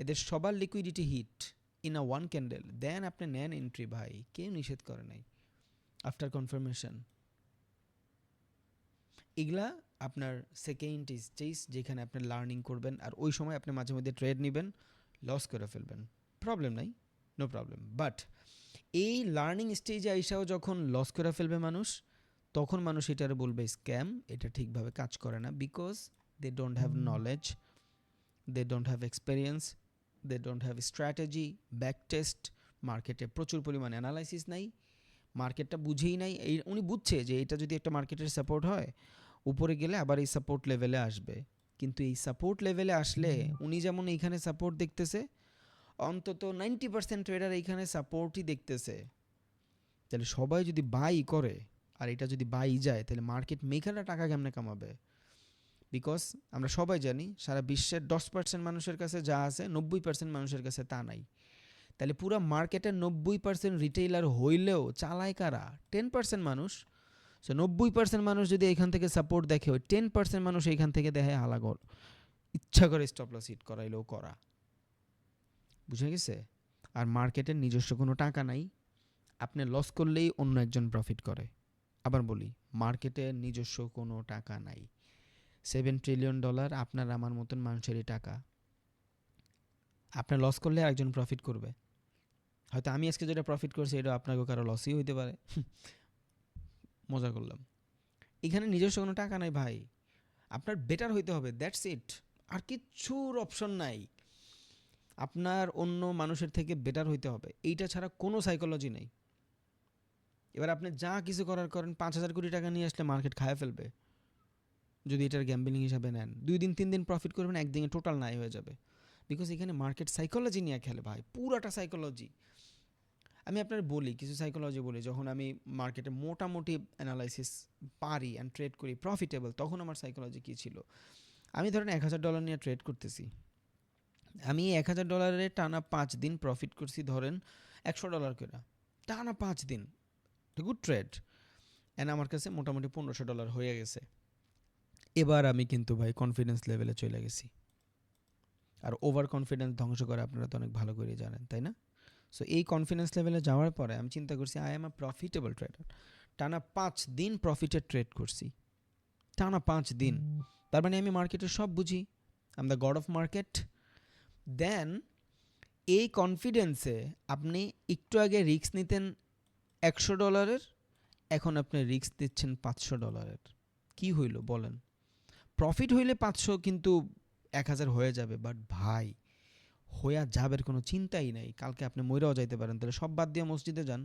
এদের সবার liquidity hit in a one candle, then আপনি নেন এন্ট্রি, ভাই কেউ নিষেধ করে নাই। আফটার কনফার্মেশন এগুলা আপনার সেকেন্ড স্টেজ, যেখানে আপনি লার্নিং করবেন, আর ওই সময় আপনি মাঝে মধ্যে ট্রেড নেবেন, লস করে ফেলবেন, প্রবলেম নাই, নো প্রবলেম। বাট এই লার্নিং স্টেজে আইসাও যখন লস করে ফেলবে মানুষ, তখন মানুষ এটার বলবে স্ক্যাম, এটা ঠিকভাবে কাজ করে না, because they don't have knowledge, they don't have experience, they don't have strategy, back test, মার্কেটে প্রচুর পরিমাণে অ্যানালাইসিস নাই, মার্কেটটা বুঝেই নাই। এই উনি বুঝছে যে এটা যদি একটা মার্কেটের সাপোর্ট হয়, উপরে গেলে আবার এই সাপোর্ট লেভেলে আসবে, কিন্তু এই সাপোর্ট লেভেলে আসলে উনি যেমন এইখানে সাপোর্ট দেখতেছে, অন্তত 90% ট্রেডার এইখানে সাপোর্টই দেখতেছে। তাহলে সবাই যদি বাই করে আর এটা যদি বাই যায়, তাহলে মার্কেট মেকাররা টাকা কেমনে কামাবে? বিকজ আমরা সবাই জানি সারা বিশ্বের 10% মানুষের কাছে যা আছে, 90% মানুষের কাছে তা নাই। তাহলে পুরো মার্কেটের 90% রিটেইলার হইলেও চালায় কারা? 10% মানুষ। সো 90% মানুষ যদি এখান থেকে সাপোর্ট দেখে, ওই 10% মানুষ এইখান থেকে দেখে হালাগর, ইচ্ছা করে স্টপ লস হিট করাইলেও করা। বুঝে গেছে? আর মার্কেটের নিজস্ব কোনো টাকা নাই, আপনি লস করলেই অন্য একজন প্রফিট করে। আবার বলি, মার্কেটে নিজস্ব কোনো টাকা নাই। $7 ট্রিলিয়ন আপনার আমার মতন মানুষেরই টাকা। আপনার লস করলে আরেকজন প্রফিট করবে। হয়তো আমি আজকে যেটা প্রফিট করছি, এটা আপনাকেও কারো লসই হইতে পারে। মজা করলাম। এখানে নিজস্ব কোনো টাকা নাই ভাই, আপনার বেটার হইতে হবে, দ্যাটস ইট। আর কিচ্ছুর অপশন নাই, আপনার অন্য মানুষের থেকে বেটার হইতে হবে, এইটা ছাড়া কোনো সাইকোলজি নেই। এবার আপনি যা কিছু করার করেন, 5,000 কোটি টাকা নিয়ে আসলে মার্কেট খায় ফেলবে যদি এটার গ্যাম্বলিং হিসাবে নেন। 2 দিন 3 দিন প্রফিট করবেন, একদিনে টোটাল নাই হয়ে যাবে, বিকজ এখানে মার্কেট সাইকোলজি নিয়ে খেলে ভাই, পুরাটা সাইকোলজি। আমি আপনার বলি, কিছু সাইকোলজি বলি, যখন আমি মার্কেটে মোটামুটি অ্যানালাইসিস পারি অ্যান্ড ট্রেড করি প্রফিটেবল, তখন আমার সাইকোলজি কী ছিল। আমি ধরেন $1,000 নিয়ে ট্রেড করতেছি, আমি $1,000 টানা 5 দিন প্রফিট করছি, ধরেন $100 করে টানা 5 দিন, গুড ট্রেড, অ্যান্ড আমার কাছে মোটামুটি $1,500 হয়ে গেছে। এবার আমি কিন্তু ভাই কনফিডেন্স লেভেলে চলে গেছি, আর ওভার কনফিডেন্স ধ্বংস করে আপনারা তো অনেক ভালো করে জানেন, তাই না? সো এই কনফিডেন্স লেভেলে যাওয়ার পরে আমি চিন্তা করছি, I am a profitable tedder. টানা 5 দিন প্রফিটের ট্রেড করছি, টানা 5 দিন। তার মানে আমি মার্কেটের সব বুঝি, I am the god of market. Then এই কনফিডেন্সে আপনি একটু আগে রিস্ক নিতেন $100, এখন আপনি রিস্ক দিচ্ছেন $500। কি হইল বলেন? প্রফিট হইলে 500, কিন্তু 1,000 হয়ে যাবে, বাট ভাই হইয়া যাবের কোনো চিন্তাই নাই, কালকে আপনি মইরাও যাইতে পারেন। তাহলে সব বাদ দিয়ে মসজিদে যান।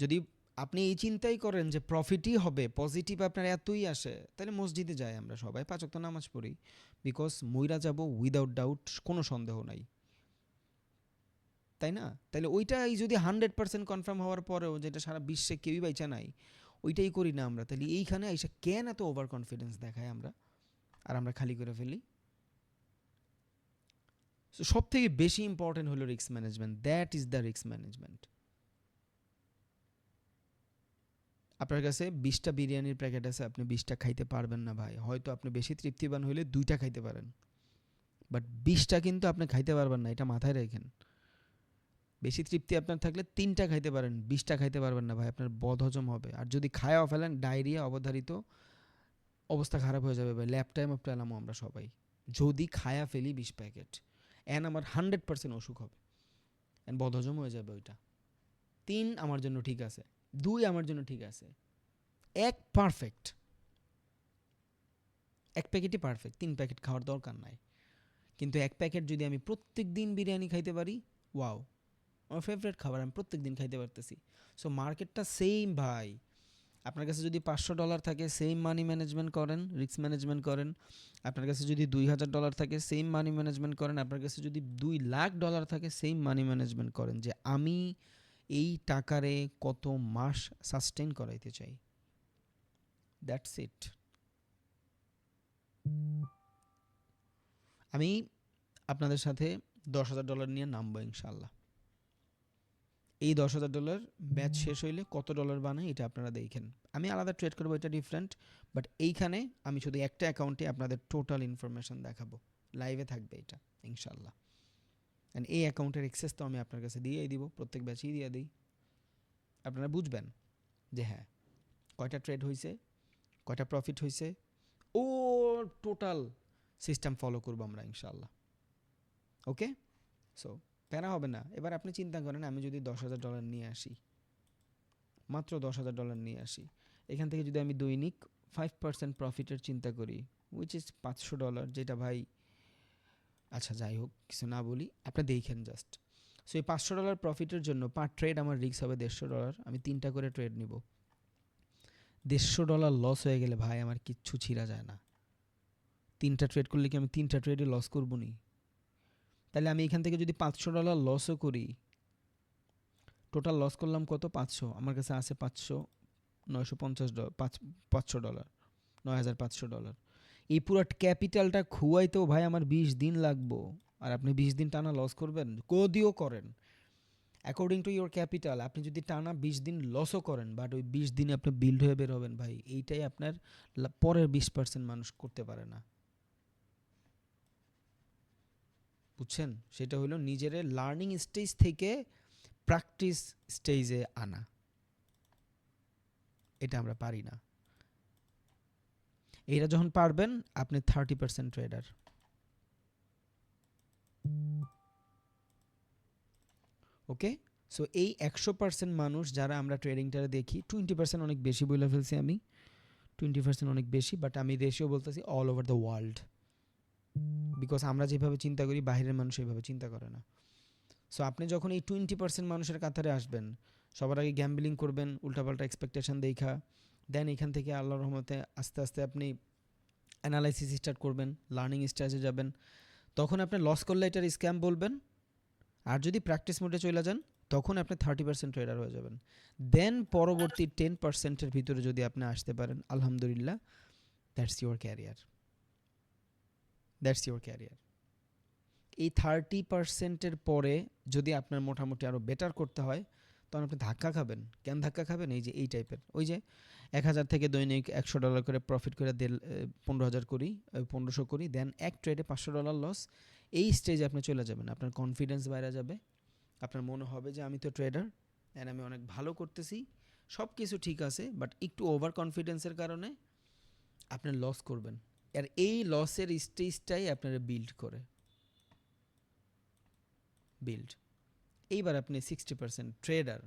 যদি আপনি এই চিন্তাই করেন যে প্রফিটই হবে, পজিটিভ আপনার এতই আসে, তাহলে মসজিদে যাই আমরা সবাই, 5 ওয়াক্ত নামাজ পড়ি, বিকজ মইরা যাব উইদাউট ডাউট, কোনো সন্দেহ নাই, তাই না? তাহলে ওইটাই যদি 100% কনফার্ম হওয়ার পরেও, যেটা সারা বিশ্বে কেউই বাইচা নাই, ওইটাই করি না আমরা, তাহলে এইখানে এসে কেন এত ওভার কনফিডেন্স দেখায় আমরা, আর আমরা খালি করে ফেলি। সো সব থেকে বেশি ইম্পর্টেন্ট হলো risk management, that is the risk management. আপনার কাছে 20টা বিরিয়ানির প্যাকেট আছে, আপনি 20টা খাইতে পারবেন না ভাই, হয়তো আপনি বেশি তৃপ্তিবান হইলে 2টা খাইতে পারেন, বাট 20টা কিন্তু আপনি খাইতে পারবেন না, এটা মাথায় রাখেন। বেশি তৃপ্তি আপনার থাকলে 3টা খাইতে পারেন, 20টা খাইতে পারবেন না ভাই, আপনার বদহজম হবে, আর যদি খায়াও ফেলেন ডায়রিয়া অবধারিত, অবস্থা খারাপ হয়ে যাবে ভাই, ল্যাপ টাইম পেলামও আমরা সবাই যদি খায়া ফেলি 20 প্যাকেট, অ্যান্ড আমার 100% অসুখ হবে, অ্যান্ড বদহজম হয়ে যাবে ওইটা। 3 আমার জন্য ঠিক আছে, 2 আমার জন্য ঠিক আছে, 1 পারফেক্ট, 1 প্যাকেটই পারফেক্ট, 3 প্যাকেট খাওয়ার দরকার নাই। কিন্তু 1 প্যাকেট যদি আমি প্রত্যেক দিন বিরিয়ানি খাইতে পারি, ওয়াও, আমার ফেভারিট খাবার, আমি প্রত্যেক দিন খাইতে পারতেছি। সো মার্কেটটা সেম ভাই। আপনার কাছে যদি $500 থাকে, সেম মানি ম্যানেজমেন্ট করেন, রিস্ক ম্যানেজমেন্ট করেন। আপনার কাছে যদি $2000 থাকে, সেম মানি ম্যানেজমেন্ট করেন। আপনার কাছে যদি $2,00,000 থাকে, সেম মানি ম্যানেজমেন্ট করেন, যে আমি এই টাকারে কত মাস সাস্টেন করাইতে চাই। That's it. আমি আপনাদের সাথে $10,000 নিয়ে নামবো ইনশাল্লাহ। এই $10,000 ব্যাচ শেষ হইলে কত ডলার বানাই এটা আপনারা দেখেন। আমি আলাদা ট্রেড করবো, এটা ডিফারেন্ট, বাট এইখানে আমি শুধু একটা অ্যাকাউন্টে আপনাদের টোটাল ইনফরমেশন দেখাবো, লাইভে থাকবে এটা ইনশাল্লাহ। অ্যান্ড এই অ্যাকাউন্টের এক্সেস তো আমি আপনার কাছে দিয়েই দিব, প্রত্যেক ব্যাচেই দিয়ে দিই। আপনারা বুঝবেন যে হ্যাঁ কয়টা ট্রেড হয়েছে, কয়টা প্রফিট হয়েছে, ও টোটাল সিস্টেম ফলো করবো আমরা ইনশাল্লাহ। ওকে, সো প্যারা হবে না। এবার আপনি চিন্তা করেন, আমি যদি $10,000 নিয়ে আসি, মাত্র $10,000 নিয়ে আসি, এখান থেকে যদি আমি দৈনিক 5% প্রফিটের চিন্তা করি, উইচ ইজ $500, যেটা ভাই আচ্ছা যাই হোক কিছু না বলি, আপনি দেখেন জাস্ট। সো এই $500 প্রফিটের জন্য পার ট্রেড আমার রিস্ক হবে $150। আমি 3টা করে ট্রেড নিব, $150 লস হয়ে গেলে ভাই আমার কিচ্ছু ছিঁড়া যায় না। 3টা ট্রেড করলে কি আমি 3টা ট্রেডে লস করবো নি? তাহলে আমি এখান থেকে যদি $500 লসও করি, টোটাল লস করলাম কত? 500। আমার কাছে আছে $950, $500, $9,500। এই পুরো ক্যাপিটালটা খুয়াইতেও ভাই আমার 20 দিন লাগবো, আর আপনি 20 দিন টানা লস করবেন? কদিও করেন অ্যাকর্ডিং টু ইওর ক্যাপিটাল, আপনি যদি টানা 20 দিন লসও করেন, বাট ওই 20 দিনে আপনি বিল্ড হয়ে বের হবেন ভাই। এইটাই আপনার পরের 20% মানুষ করতে পারে না, বুঝছেন? সেটা হলো নিজের লার্নিং স্টেজ থেকে প্র্যাকটিস স্টেজে আনা, এটা আমরা পারি না। এইটা যখন পারবেন, আপনি 30% ট্রেডার। ওকে, সো এই 100% মানুষ যারা আমরা ট্রেডিংটা দেখি, 20% অনেক বেশি বলে ফেলছি আমি, 20% অনেক বেশি, বাট আমি রেশিও বলতেছি all over the world, because আমরা যেভাবে চিন্তা করি বাইরের মানুষ এইভাবে চিন্তা করে না। সো আপনি যখন এই 20% মানুষের কাতারে আসবেন, সবার আগে গ্যাম্বলিং করবেন উল্টাপাল্টা এক্সপেকটেশন দেখা, দেন এখান থেকে আল্লাহর রহমতে আস্তে আস্তে আপনি অ্যানালাইসিস স্টার্ট করবেন, লার্নিং স্টেজে যাবেন, তখন আপনি লস করলে এটার স্ক্যাম বলবেন। আর যদি প্র্যাকটিস মোডে চলে যান, তখন আপনি 30% ট্রেডার হয়ে যাবেন। দেন পরবর্তী 10%-এর ভিতরে যদি আপনি আসতে পারেন, আলহামদুলিল্লাহ, that's your career, that's your career. এই 30%-এর পরে যদি আপনার মোটামুটি আরও বেটার করতে হয়, তখন আপনি ধাক্কা খাবেন। কেন ধাক্কা খাবেন? এই যে এই টাইপের, ওই যে 1,000 থেকে দৈনিক $100 করে প্রফিট করে 15,000 করি, 1500 করি, দেন এক ট্রেডে $500 লস। এই স্টেজে আপনি চলে যাবেন, আপনার কনফিডেন্স বাইরে যাবে, আপনার মনে হবে যে আমি তো ট্রেডার অ্যান্ড আমি অনেক ভালো করতেছি, সব কিছু ঠিক আছে, বাট একটু ওভার কনফিডেন্সের কারণে আপনি লস করবেন। আর এই লসের স্টেজটাই আপনারা বিল্ড করে, বিল্ড। এইবার আপনি 60% ট্রেডার,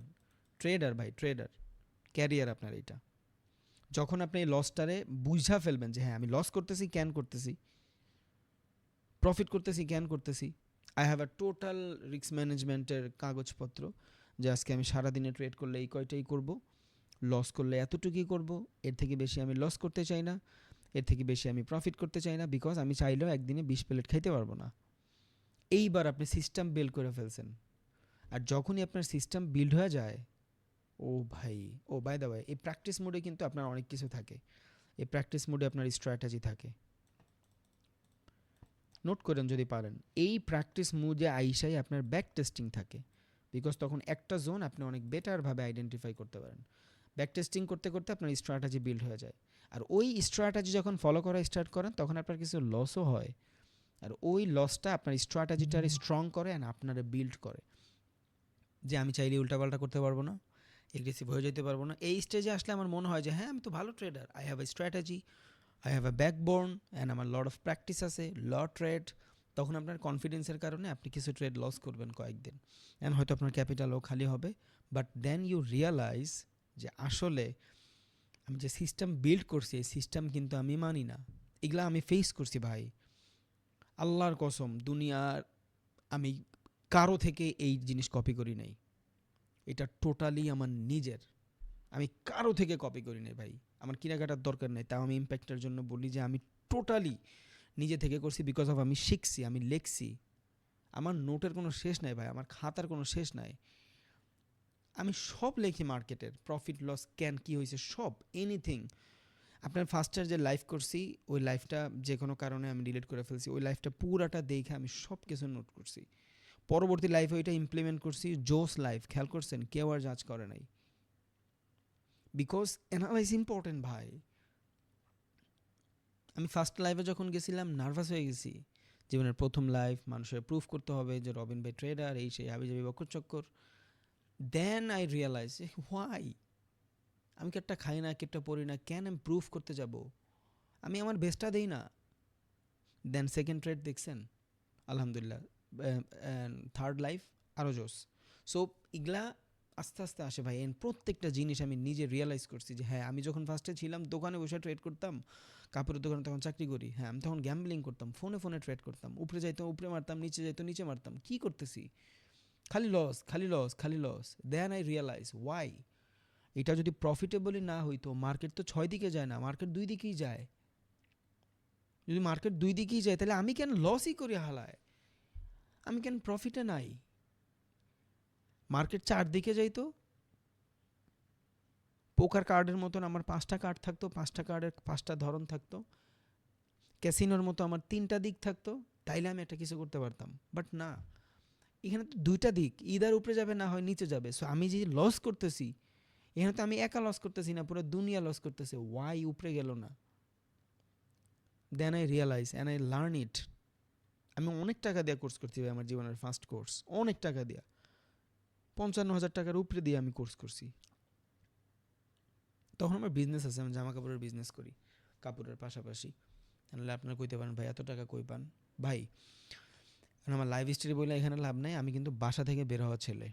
ট্রেডার ভাই, ট্রেডার ক্যারিয়ার আপনার এইটা। যখন আপনি এই লসটারে বুঝা ফেলবেন যে হ্যাঁ আমি লস করতেছি, ক্যান করতেছি, প্রফিট করতেছি, ক্যান করতেছি, I have a total risk ম্যানেজমেন্টের কাগজপত্র, যে আজকে আমি সারাদিনে ট্রেড করলে এই কয়টাই করব, লস করলে এতটুকুই করব, এর থেকে বেশি আমি লস করতে চাই না, এর থেকে বেশি আমি প্রফিট করতে চাই না, বিকজ আমি চাইলেও একদিনে 20 প্লেট খাইতে পারবো না। এইবার আপনি সিস্টেম বিল্ড করে ফেলছেন। আর যখনই আপনার সিস্টেম বিল্ড হয়ে যায়, ও ভাই, ও বাই দ্য ওয়ে, এই প্র্যাকটিস মোডে কিন্তু আপনার অনেক কিছু থাকে। এই প্র্যাকটিস মোডে আপনার স্ট্র্যাটেজি থাকে, নোট করেন যদি পারেন। এই প্র্যাকটিস মোডে আইসাই আপনার ব্যাক টেস্টিং থাকে, বিকজ তখন একটা জোন আপনি অনেক বেটারভাবে আইডেন্টিফাই করতে পারেন। ব্যাক টেস্টিং করতে করতে আপনার স্ট্র্যাটেজি বিল্ড হয়ে যায়, আর ওই স্ট্র্যাটেজি যখন ফলো করা স্টার্ট করেন, তখন আপনার কিছু লসও হয়, আর ওই লসটা আপনার স্ট্র্যাটেজিটারে স্ট্রং করে অ্যান্ড আপনারা বিল্ড করে, যে আমি চাইলে উল্টাপাল্টা করতে পারবো না, এগ্রেসিভ হয়ে যেতে পারবো না। এই স্টেজে আসলে আমার মনে হয় যে হ্যাঁ আমি তো ভালো trader, I have a strategy, I have a backbone and আমার লট অফ প্র্যাকটিস আছে, ট্রেড। তখন আপনার কনফিডেন্সের কারণে আপনি কিছু ট্রেড লস করবেন কয়েকদিন, অ্যান্ড হয়তো আপনার ক্যাপিটালও খালি হবে। বাট দেন ইউ রিয়ালাইজ যে আসলে আমি যে সিস্টেম বিল্ড করছি এই সিস্টেম কিন্তু আমি মানি না। এগুলা আমি ফেস করছি ভাই, আল্লাহর কসম। দুনিয়ার আমি কারো থেকে এই জিনিস কপি করি নাই, এটা টোটালি আমার নিজের। আমি কারো থেকে কপি করি নাই ভাই, আমার কেনাকাটার দরকার নেই। তাও আমি ইম্প্যাক্টের জন্য বলি যে আমি টোটালি নিজে থেকে করছি, বিকজ অফ আমি শিখছি, আমি লেখছি। আমার নোটের কোনো শেষ নাই ভাই, আমার খাতার কোনো শেষ নাই। আমি সব লেখি, মার্কেটের প্রফিট লস ক্যান কী হয়েছে সব, এনিথিং। আপনার ফার্স্টের যে লাইফ করছি ওই লাইফটা যে কোনো কারণে আমি ডিলিট করে ফেলছি, ওই লাইফটা পুরাটা দেখে আমি সব কিছু নোট করছি। পরবর্তী লাইফে ওইটা ইমপ্লিমেন্ট করছি, জোস লাইফ। খেয়াল করছেন, কেউ আর জাজ করে নাই, বিকজ অ্যানালাইজ ইম্পর্টেন্ট ভাই। আমি ফার্স্ট লাইফে যখন গেছিলাম নার্ভাস হয়ে গেছি, জীবনের প্রথম লাইফ, মানুষের প্রুফ করতে হবে যে রবিন ভাই ট্রেডার, এই সেই হাবিজাবি বকর চক্কর। দেন আই রিয়েলাইজ হোয়াই, আমি কি একটা খাই না, কি একটা পড়ি না, কেন আমি প্রুফ করতে যাব? আমি আমার বেস্টটা দিই না। দেন সেকেন্ড ট্রেড দেখছেন, আলহামদুলিল্লাহ। থার্ড লাইফ আরও জোস। সো এগুলা আস্তে আস্তে আসে ভাই, এন্ড প্রত্যেকটা জিনিস আমি নিজে রিয়েলাইজ করছি যে হ্যাঁ, আমি যখন ফার্স্টে ছিলাম দোকানে বসে ট্রেড করতাম, কাপড়ের দোকানে তখন চাকরি করি, হ্যাঁ আমি তখন গ্যাম্বলিং করতাম, ফোনে ফোনে ট্রেড করতাম, উপরে যাইতো উপরে মারতাম, নিচে যাইতো নিচে মারতাম, কী করতেছি, খালি লস খালি লস খালি loss. Then I realise why, এটা যদি প্রফিটেবলই না হইতো, মার্কেট তো 6 দিকে যায় না, মার্কেট 2 দিকেই যায়। যদি মার্কেট 2 দিকেই যায় তাহলে আমি কেন লসই করি হালায়, আমি কেন প্রফিটে নাই? মার্কেট 4 দিকে যাইতো, পোকার কার্ডের মতন আমার 5টা কার্ড থাকতো, 5টা কার্ডের 5টা ধরন থাকতো, ক্যাসিনোর মতো আমার 3টা দিক থাকতো, তাইলে আমি একটা কিছু করতে পারতাম। বাট না, এখানে তো 2টা দিক, ইদার উপরে যাবে না হয় নিচে যাবে। সো আমি যে লস করতেছি, এখানে তো আমি একা লস করতেছি না, পুরো দুনিয়া লস করতেছে। ওয়াই উপরে গেল না? Then I realise and I learn it. আমি অনেক টাকা দিয়ে কোর্স করছি ভাই, আমার জীবনের ফার্স্ট কোর্স অনেক টাকা দিয়া, 55,000 টাকার উপরে দিয়ে আমি কোর্স করছি। তখন আমার বিজনেস আছে, আমি জামা কাপড়ের বিজনেস করি কাপড়ের পাশাপাশি। তাহলে আপনারা কইতে পারেন ভাই এত টাকা কই পান? ভাই আমার লাইফ হিস্ট্রি বলে এখানে লাভ নাই। আমি কিন্তু বাসা থেকে বের হওয়া ছেলে,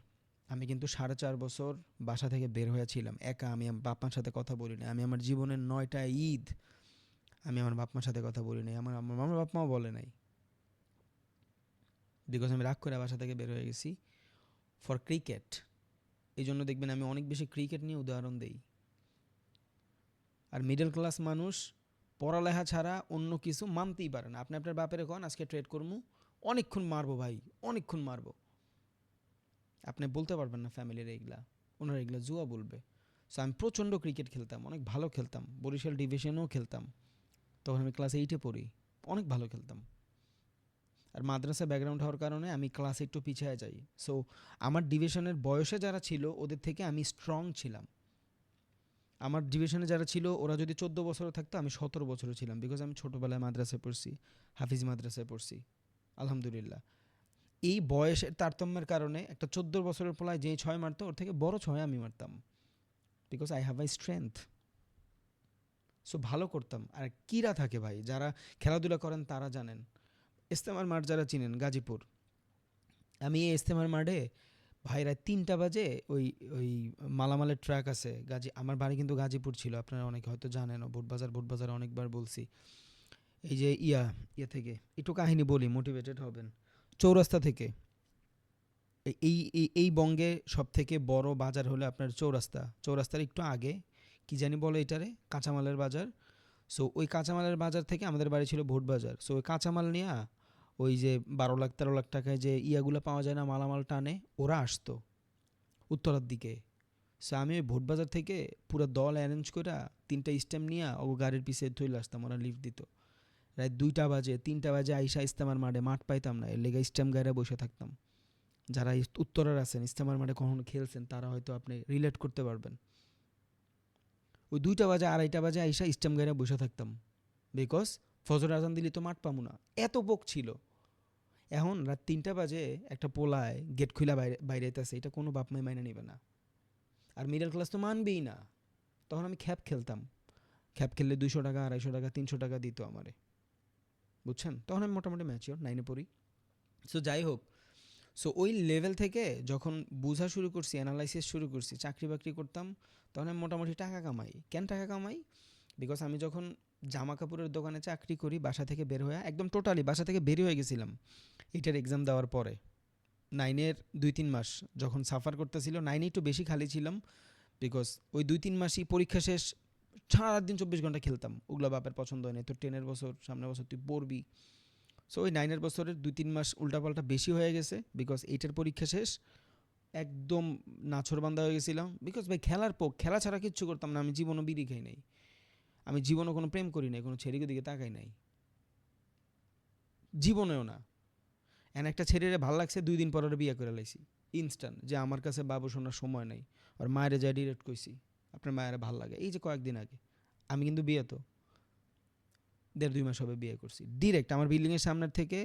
আমি কিন্তু 4.5 বছর বাসা থেকে বের হয়েছিলাম একা। আমি আমার বাপ মার সাথে কথা বলি না। আমি আমার জীবনের 9টা ঈদ আমি আমার বাপ মার সাথে কথা বলি নাই, আমার আমার বাপ মাও বলে নাই, বিকজ আমি রাগ করে বাসা থেকে বের হয়ে গেছি ফর ক্রিকেট। এই জন্য দেখবেন আমি অনেক বেশি ক্রিকেট নিয়ে উদাহরণ দেই। আর মিডল ক্লাস মানুষ পড়ালেখা ছাড়া অন্য কিছু মানতেই পারে না। আপনি আপনার বাপের কন আজকে ট্রেড করবো, অনেকক্ষণ মারবো ভাই, অনেকক্ষণ মারবো, আপনি বলতে পারবেন না ফ্যামিলির এইগুলা, ওনারা এগুলো জুয়া বলবে। সো আমি প্রচণ্ড ক্রিকেট খেলতাম, অনেক ভালো খেলতাম, বরিশাল ডিভিশনেও খেলতাম। তখন আমি ক্লাস 8-এ পড়ি, অনেক ভালো খেলতাম। আর মাদ্রাসা ব্যাকগ্রাউন্ড হওয়ার কারণে আমি ক্লাসে একটু পিছিয়ে যাই। সো আমার ডিভিশনের বয়সে যারা ছিল ওদের থেকে আমি স্ট্রং ছিলাম। আমার ডিভিশনে যারা ছিল ওরা যদি 14 বছরে থাকতো, আমি 17 বছরে ছিলাম, বিকজ আমি ছোটোবেলায় মাদ্রাসায় পড়ছি, হাফিজ মাদ্রাসায় পড়ছি, আলহামদুলিল্লাহ। এই বয়সের তারতম্যের কারণে একটা 14 বছরের পোলায় যেই 6 মারতো ওর থেকে বড় 6 আমি মারতাম, because I have I strength. So ভালো করতাম। আর কিরা থাকে ভাই, যারা খেলাধুলা করেন তারা জানেন। ইস্তেমার মাঠ যারা চিনেন, গাজীপুর, আমি এই ইস্তেমার মাঠে ভাই রাত 3টা বাজে ওই ওই মালামালের ট্রাক আছে আমার বাড়ি কিন্তু গাজীপুর ছিল, আপনারা অনেকে হয়তো জানেন। ভোটবাজার অনেকবার বলছি। এই যে ইয়া থেকে একটু কাহিনী বলি, মোটিভেটেড হবেন। চৌরাস্তা থেকে এই এই এই বঙ্গে সব থেকে বড় বাজার হলো আপনার চৌরাস্তার একটু আগে কি জানি বলে এটারে, কাঁচামালের বাজার। সো ওই কাঁচামালের বাজার থেকে আমাদের বাড়ি ছিল ভোটবাজার। সো ওই কাঁচামাল নিয়ে ওই যে 12 লাখ 13 লাখ টাকায় যে ইয়াগুলো পাওয়া যায় না, মালামাল টানে, ওরা আসতো উত্তরার দিকে। সো আমি ওই ভোটবাজার থেকে পুরো দল অ্যারেঞ্জ করে 3টা স্ট্যাম্প নিয়ে ও গাড়ির পিছিয়ে থইলে আসতাম, ওরা লিফট দিত। রাত 2টা বাজে 3টা বাজে আইসা ইস্তেমার মাঠে মাঠ পাইতাম না, এর লেগে স্ট্যাম্প গাড়ি বসে থাকতাম। যারা উত্তরার আছেন, ইস্তেমার মাঠে কখনো খেলছেন, তারা হয়তো আপনি রিলেট করতে পারবেন। ওই 2টা বাজে 2:30টা বাজে আইসা স্ট্যাম্প গাড়ি বসে থাকতাম, বিকজ ফজর আজান দিলে তো মাঠ পাবো না, এত পোক ছিল। এখন রাত 3টা বাজে একটা পোলায় গেট খুলা বাইরে আইতেছে, এটা কোনো বাপ মাই মাইনে নেবে না। আর মিডল ক্লাস তো মানবেই না। তখন আমি খ্যাপ খেলতাম, খ্যাপ খেললে 200 টাকা, 250 টাকা, 300 টাকা দিত আমারে, বুঝছেন? তখন আমি মোটামুটি ম্যাচিওর, 9-এ পড়ি। সো যাই হোক, সো ওই লেভেল থেকে যখন বোঝা শুরু করছি, অ্যানালাইসিস শুরু করছি, চাকরি বাকরি করতাম, তখন আমি মোটামুটি টাকা কামাই। কেন টাকা কামাই? বিকজ আমি যখন জামা কাপড়ের দোকানে চাকরি করি, বাসা থেকে বের হয়ে একদম টোটালি বাসা থেকে বের হয়ে গেছিলাম এইটার এক্সাম দেওয়ার পরে। 9-এর 2-3 মাস যখন সাফার করতেছিল, 9-এ একটু বেশি খালি ছিলাম, বিকজ ওই 2-3 মাসই পরীক্ষা শেষ, সারাদিন 24 ঘন্টা খেলতাম। ওগুলো বাপের পছন্দ হয় না, তোর 10-এর বছর, সামনের বছর তুই পড়বি। সো ওই 9-এর বছরের 2-3 মাস উল্টাপাল্টা বেশি হয়ে গেছে, বিকজ 8-এর পরীক্ষা শেষ, একদম নাছোড়বান্দা হয়ে গেছিলাম। বিকজ ভাই খেলা ছাড়া কিচ্ছু করতাম না। আমি জীবনও বিড়ি খাই নাই, আমি জীবনও কোনো প্রেম করি নাই, কোনো ছেলেকে দিকে তাকাই নাই, জীবনেও না। এন একটা ছেলেরে ভাল লাগছে, 2 দিন পর ওরে বিয়ে করে লাইছি ইনস্ট্যান্ট, যে আমার কাছে বাবু শোনার সময় নাই। আর মায়েরে যাই ডিরেক্ট কইছি আপনার মায়েরা ভাল লাগে, এই যে কয়েকদিন আগে। আমি কিন্তু বিয়ে তো 1.5-2 মাস হবে বিয়ে করছি ডিরেক্ট। আমার বিল্ডিংয়ের সামনের থেকে,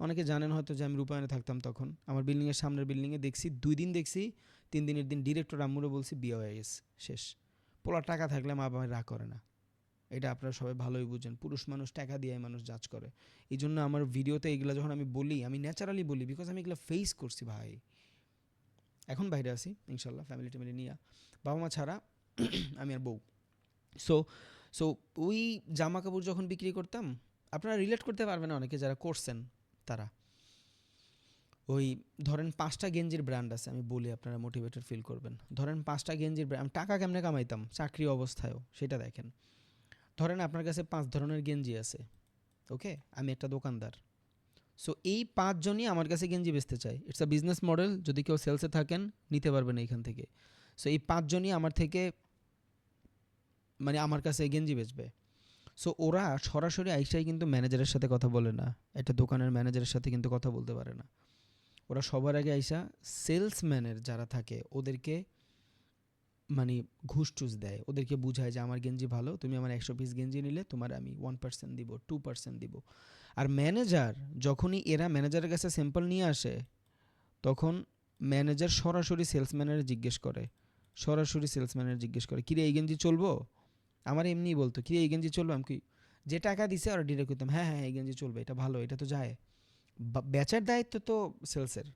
অনেকে জানেন হয়তো যে আমি রূপায়ণে থাকতাম তখন, আমার বিল্ডিংয়ের সামনের বিল্ডিংয়ে দেখছি, 2 দিন দেখছি, 3 দিনের দিন ডিরেক্টর আম্মুরে বলছি বিয়ে হয়ে গেছে, শেষ। পোলা টাকা থাকলে মা বাবা রাগ করে না, এটা আপনারা সবাই ভালোই বুঝেন। পুরুষ মানুষ টাকা দিয়ে মানুষ জাজ করে। এই জন্য আমার ভিডিওতে এগুলো যখন আমি বলি, আমি ন্যাচারালি বলি, বিকজ আমি এগুলো ফেস করছি ভাই। এখন বাইরে আছি ইনশাল্লাহ, ফ্যামিলি ট্যামিলি নিয়ে, বাবা মা ছাড়া আমি আর বউ। সো সো ওই জামা কাপড় যখন বিক্রি করতাম, আপনারা রিলেট করতে পারবেন না অনেকে যারা করছেন তারা। ওই ধরেন 5টা গেঞ্জির ব্র্যান্ড আছে, আমি বলি আপনারা মোটিভেটেড ফিল করবেন। ধরেন 5টা গেঞ্জির ব্র্যান্ড, আমি টাকা কেমনে কামাইতাম চাকরি অবস্থায়ও সেটা দেখেন। ধরেন আপনার কাছে 5 ধরনের গেঞ্জি আছে, ওকে, আমি একটা দোকানদার। সো এই 5 জনই আমার কাছে গেঞ্জি বেচতে চায়। ইটস আ বিজনেস মডেল, যদি কেউ সেলসে থাকেন নিতে পারবেন এইখান থেকে। সো এই 5 জনই আমার থেকে, মানে আমার কাছে গেঞ্জি বেচবে। সো ওরা সরাসরি আইসাই কিন্তু ম্যানেজারের সাথে কথা বলে না, একটা দোকানের ম্যানেজারের সাথে কিন্তু কথা বলতে পারে না। ওরা সবার আগে আইসা সেলসম্যানের যারা থাকে ওদেরকে মানে ঘুষ টুস দেয়, ওদেরকে বুঝায় যে আমার গেঞ্জি ভালো, তুমি আমার 100 পিস গেঞ্জি নিলে তোমার আমি 1% দিব, 2% দিব। আর ম্যানেজার যখনই এরা ম্যানেজারের কাছে স্যাম্পল নিয়ে আসে, তখন ম্যানেজার সরাসরি সেলসম্যানের জিজ্ঞেস করে, কিরে এই গেঞ্জি চলবো? আমার এমনিই বলতো, কিরে এই গেঞ্জি চলবো? আমি কি যে টাকা দিছে ওরা ডিরেক্ট করতাম, হ্যাঁ হ্যাঁ এই গেঞ্জি চলবে, এটা ভালো, এটা তো যায়। বেচার দায়িত্ব তো সেলসের।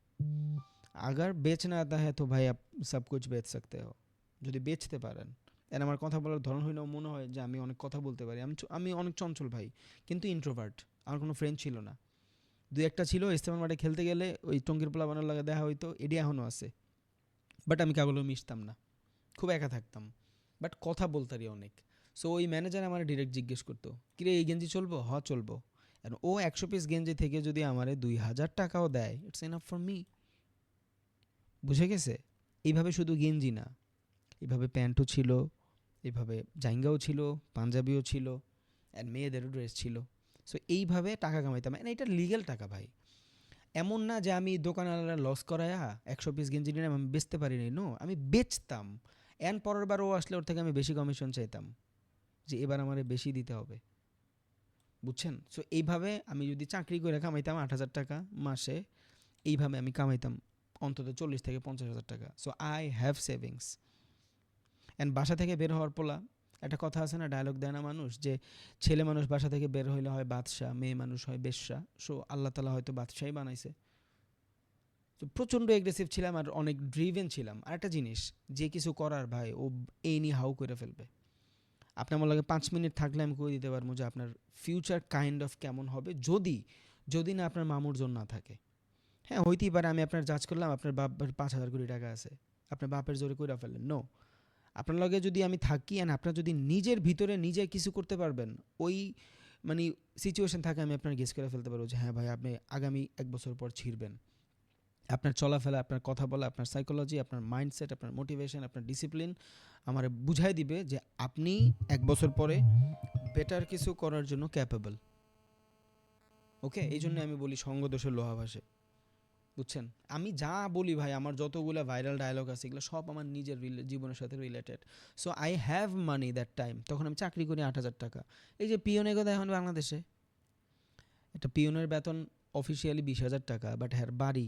আগার বেচ না আতা হ্যাঁ তো ভাই আপ সব কুছ বেচ সকতে হো, যদি বেচতে পারেন। এর আমার কথা বলার ধরন হইলেও মনে হয় যে আমি অনেক কথা বলতে পারি। আমি অনেক চঞ্চল ভাই, কিন্তু ইন্ট্রোভার্ট। আমার কোনো ফ্রেন্ড ছিল না, 2-1টা ছিল। ইস্তেমাল মাঠে খেলতে গেলে ওই টঙ্গির পোলা বানার লাগে দেখা হইতো, এডি এখনও আছে। বাট আমি কাগুলো মিশতাম না, খুব একা থাকতাম, বাট কথা বলতারি অনেক। সো ওই ম্যানেজার আমার ডিরেক্ট জিজ্ঞেস করতো, কিরে এই গেঞ্জি চলবো? চলবো। আর ও 100 পিস গেঞ্জি থেকে যদি আমারে 2000 টাকাও দেয়, ইটস এনাফ ফর মি। বুঝে গেছে? এইভাবে শুধু গেঞ্জি না, এইভাবে প্যান্টও ছিল, এইভাবে জাইঙ্গাও ছিল, পাঞ্জাবিও ছিল, অ্যান্ড মেয়েদেরও ড্রেস ছিল। সো এইভাবে টাকা কামাইতাম, মানে এটা লিগ্যাল টাকা ভাই। এমন না যে আমি দোকানওয়ালা লস করায়া 100 পিস গেঞ্জি নিলাম আমি বেচতে পারিনি, নো, আমি বেচতাম। অ্যান্ড পরের বার ও আসলে ওর থেকে আমি বেশি কমিশন চাইতাম, যে এবার আমার বেশি দিতে হবে, বুঝছেন? সো এইভাবে আমি যদি চাকরি করে কামাইতাম 8,000 টাকা মাসে, এইভাবে আমি কামাইতাম অন্তত 40,000 থেকে 50,000 টাকা। So I have savings. And বাসা থেকে বের হওয়ার পোলা, একটা কথা আছে না, ডায়লগ দেয় না মানুষ, যে ছেলে মানুষ বাসা থেকে বের হইলে হয় বাদশাহ, মেয়ে মানুষ হয় বেশ্যা। সো আল্লাহ তালা হয়তো বাদশাহই বানাইছে। তো প্রচণ্ড এগ্রেসিভ ছিলাম আর অনেক ড্রিভেন ছিলাম। আর একটা জিনিস, যে কিছু করার ভাই ও এই নিয়ে হাউ করে ফেলবে। আপনি আমার লাগে 5 মিনিট থাকলে আমি কই দিতে পারবো যে আপনার ফিউচার কাইন্ড অফ কেমন হবে, যদি যদি না আপনার মামুর জন্য না থাকে। হ্যাঁ হইতেই পারে আমি আপনার জাজ করলাম আপনার বাপের 5,000 কোটি টাকা আছে, আপনার বাপের জোরে কইরা ফেললেন, নো। আপনার লগে যদি আমি থাকি অ্যান্ড আপনার যদি নিজের ভিতরে নিজে কিছু করতে পারবেন, ওই মানে সিচুয়েশন থাকে, আমি আপনার গেস করে ফেলতে পারবো যে হ্যাঁ ভাই আপনি আগামী 1 বছর পর ছিড়বেন। আপনার চলাফেরা, আপনার কথা বলা, আপনার সাইকোলজি, আপনার মাইন্ডসেট, আপনার মোটিভেশন, আপনার ডিসিপ্লিন আমার বুঝাই দিবে যে আপনি 1 বছর পরে বেটার কিছু করার জন্য ক্যাপেবল। ওকে, এই জন্য আমি বলি সঙ্গ দোষের লোহা ভাসে, বুঝছেন? আমি যা বলি ভাই, আমার যতগুলো ভাইরাল ডায়লগ আছে এগুলো সব আমার নিজের জীবনের সাথে related. So I have money that time. তখন আমি চাকরি করি 8,000 টাকা। এই যে পিওনে কথা এখন বাংলাদেশে একটা পিওনের বেতন অফিসিয়ালি 20,000 টাকা, বাট হ্যাঁ বাড়ি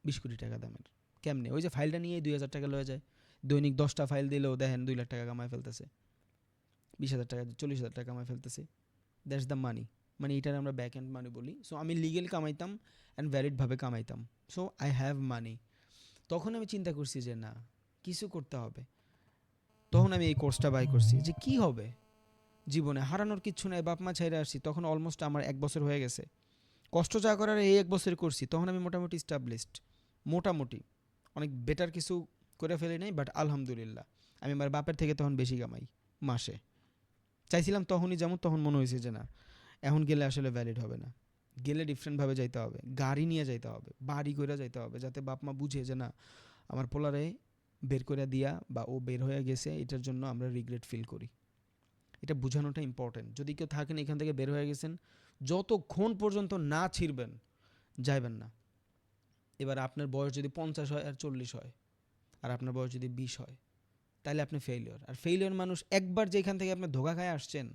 20 কোটি টাকা দামের। কেমনে? ওই যে ফাইলটা নিয়ে 2,000 টাকা লয়ে যায়, দৈনিক 10টা ফাইল দিলেও দেখেন 2 লাখ টাকা কামায় ফেলতেছে। 20,000 টাকা 40,000 টাকা কামাই ফেলতেছি, দ্যাটস দ্য মানি। মানে এটার আমরা ব্যাক এন্ড মানি বলি। সো আমি লিগেল কামাইতাম অ্যান্ড ভ্যালিডভাবে কামাইতাম, সো আই হ্যাভ মানি। তখন আমি চিন্তা করছি যে না, কিছু করতে হবে। তখন আমি এই কোর্সটা বাই করছি যে কি হবে জীবনে, হারানোর কিচ্ছু নাই, বাপ মা ছেড়ে আসছি, তখন অলমোস্ট আমার 1 বছর হয়ে গেছে। কষ্ট যা করার এই 1 বছর করছি, তখন আমি মোটামুটি স্টাবলিশড, মোটামুটি অনেক বেটার কিছু করে ফেলি নাই, বাট আলহামদুলিল্লাহ আমি আমার বাপের থেকে তখন বেশি কামাই মাসে। চাইছিলাম তখনই, যেমন তখন মনে হয়েছে যে না, এখন গেলে আসলে ভ্যালিড হবে না, গেলে ডিফারেন্টভাবে যাইতে হবে, গাড়ি নিয়ে যাইতে হবে, বাড়ি করে যাইতে হবে, যাতে বাপ মা বুঝে যে না আমার পোলারে বের করে দিয়া বা ও বের হয়ে গেছে, এটার জন্য আমরা রিগ্রেট ফিল করি। এটা বোঝানোটা ইম্পর্টেন্ট। যদি কেউ থাকেন এখান থেকে বের হয়ে গেছেন, যতক্ষণ পর্যন্ত না ছিড়বেন যাইবেন না। এবার আপনার বয়স যদি 50 হয় আর 40 হয়, আর আপনার বয়স যদি 20 হয়, তাহলে আপনি ফেইলিওর। আর ফেইলিওর মানুষ একবার যেখান থেকে আপনি ধোকা খায় আসছেন,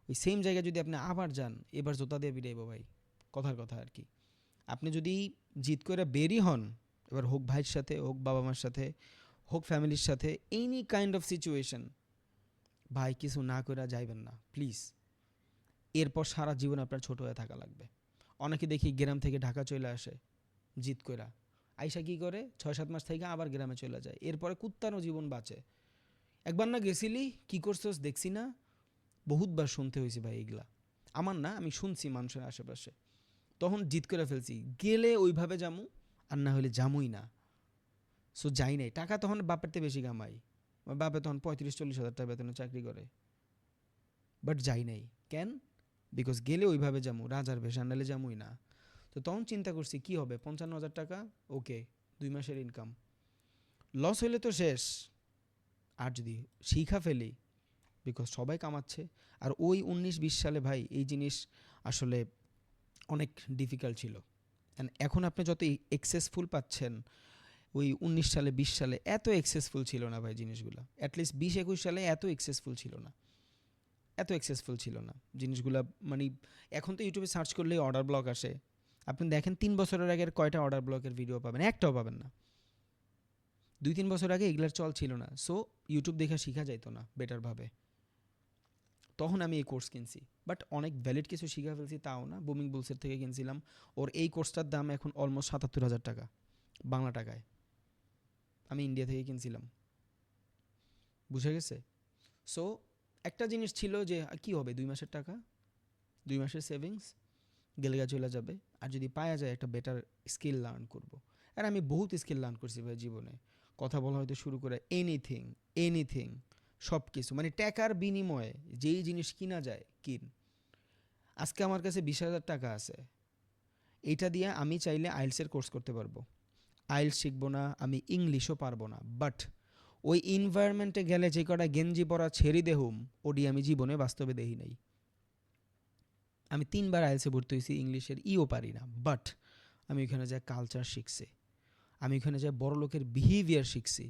ওই সেম জায়গায় যদি আপনি আবার যান, এবার জোতা দিয়ে বিড়াইব ভাই, কথার কথা আর কি। আপনি যদি জিত করে বেরই হন, এবার হোক ভাইয়ের সাথে, হোক বাবা মার সাথে, হোক ফ্যামিলির সাথে, এনি কাইন্ড অফ সিচুয়েশন, ভাই কিছু না করে যাইবেন না প্লিজ। এরপর সারা জীবন আপনার ছোট হয়ে থাকা লাগবে। অনেকে দেখি গ্রাম থেকে ঢাকা চলে আসে জিত কইরা, আইসা কী করে 6-7 মাস থেকে আবার গ্রামে চলে যায়, এরপরে কুত্তানো জীবন বাঁচে। একবার না গেছিলি, কী করছোস দেখছি না, বহুতবার শুনতে হয়েছে ভাই এগুলা। আমার না, আমি শুনছি মানুষের আশেপাশে। তখন জিত করে ফেলছি, গেলে ওইভাবে জামু, আর না হলে জামুই না। সো যাই নাই, টাকা তখন বাপের থেকে বেশি কামাই, আমার বাপে তখন 35-40 হাজার টাকা বেতনে চাকরি করে, বাট যাই নাই। কেন? বিকজ গেলে ওইভাবে যামু, রাজার ভেষা, নাহলে যামুই না। তো তখন চিন্তা করছি কি হবে, 55,000 টাকা, ওকে 2 মাসের ইনকাম, লস হইলে তো শেষ। আর যদি শিখা ফেলি, বিকজ সবাই কামাচ্ছে। আর ওই 19-20 সালে ভাই এই জিনিস আসলে অনেক ডিফিকাল্ট ছিল। অ্যান্ড এখন আপনি যত এক্সেসফুল পাচ্ছেন, ওই 19 সালে 20 সালে এত এক্সেসফুল ছিল না ভাই জিনিসগুলো। অ্যাটলিস্ট 20-21 সালে এত এক্সেসফুল ছিল না, এত এক্সেসফুল ছিল না জিনিসগুলো। মানে এখন তো ইউটিউবে সার্চ করলেই অর্ডার ব্লক আসে, আপনি দেখেন 3 বছরের আগের কয়টা অর্ডার ব্লকের ভিডিও পাবেন, একটাও পাবেন না। 2-3 বছর আগে এগুলার চল ছিল না, সো ইউটিউব দেখে শেখা যাইতো না বেটারভাবে। তখন আমি এই কোর্স কিনছি, বাট অনেক ভ্যালিড কিছু শিখা ফেলছি তাও না। বুমিং বুলসের থেকে কিনছিলাম, ওর এই কোর্সটার দাম এখন অলমোস্ট 77,000 টাকা বাংলা টাকায়। আমি ইন্ডিয়া থেকে কিনছিলাম, বুঝে গেছে। সো একটা জিনিস ছিল যে কি হবে, 2 মাসের টাকা, 2 মাসের সেভিংস গেলগা চলে যাবে। আর যদি পাওয়া যায় একটা বেটার স্কিল লার্ন করব। আর আমি বহুত স্কিল লার্ন করছি ভাই জীবনে, কথা বলা হয়তো শুরু করে এনিথিং, এনিথিং, সব কিছু। মানে টাকার বিনিময়ে যেই জিনিস কিনা যায় কিন। আজকে আমার কাছে 20,000 টাকা আছে, এইটা দিয়ে আমি চাইলে আইএলসের কোর্স করতে পারবো। আইএলস শিখবো না, আমি ইংলিশও পারবো না, বাট ওই এনভায়রনমেন্টে গেলে যে কটা গেঞ্জি পরা ছেড়ি দেহুম, ওডি আমি জীবনে বাস্তবে দেখি নাই। আমি 3বার আইএলসে ভর্তি হয়েছি, ইংলিশের ইও পারি না, বাট আমি ওইখানে যাই কালচার শিখছি, আমি ওইখানে যাই বড় লোকের বিহেভিয়ার শিখছি।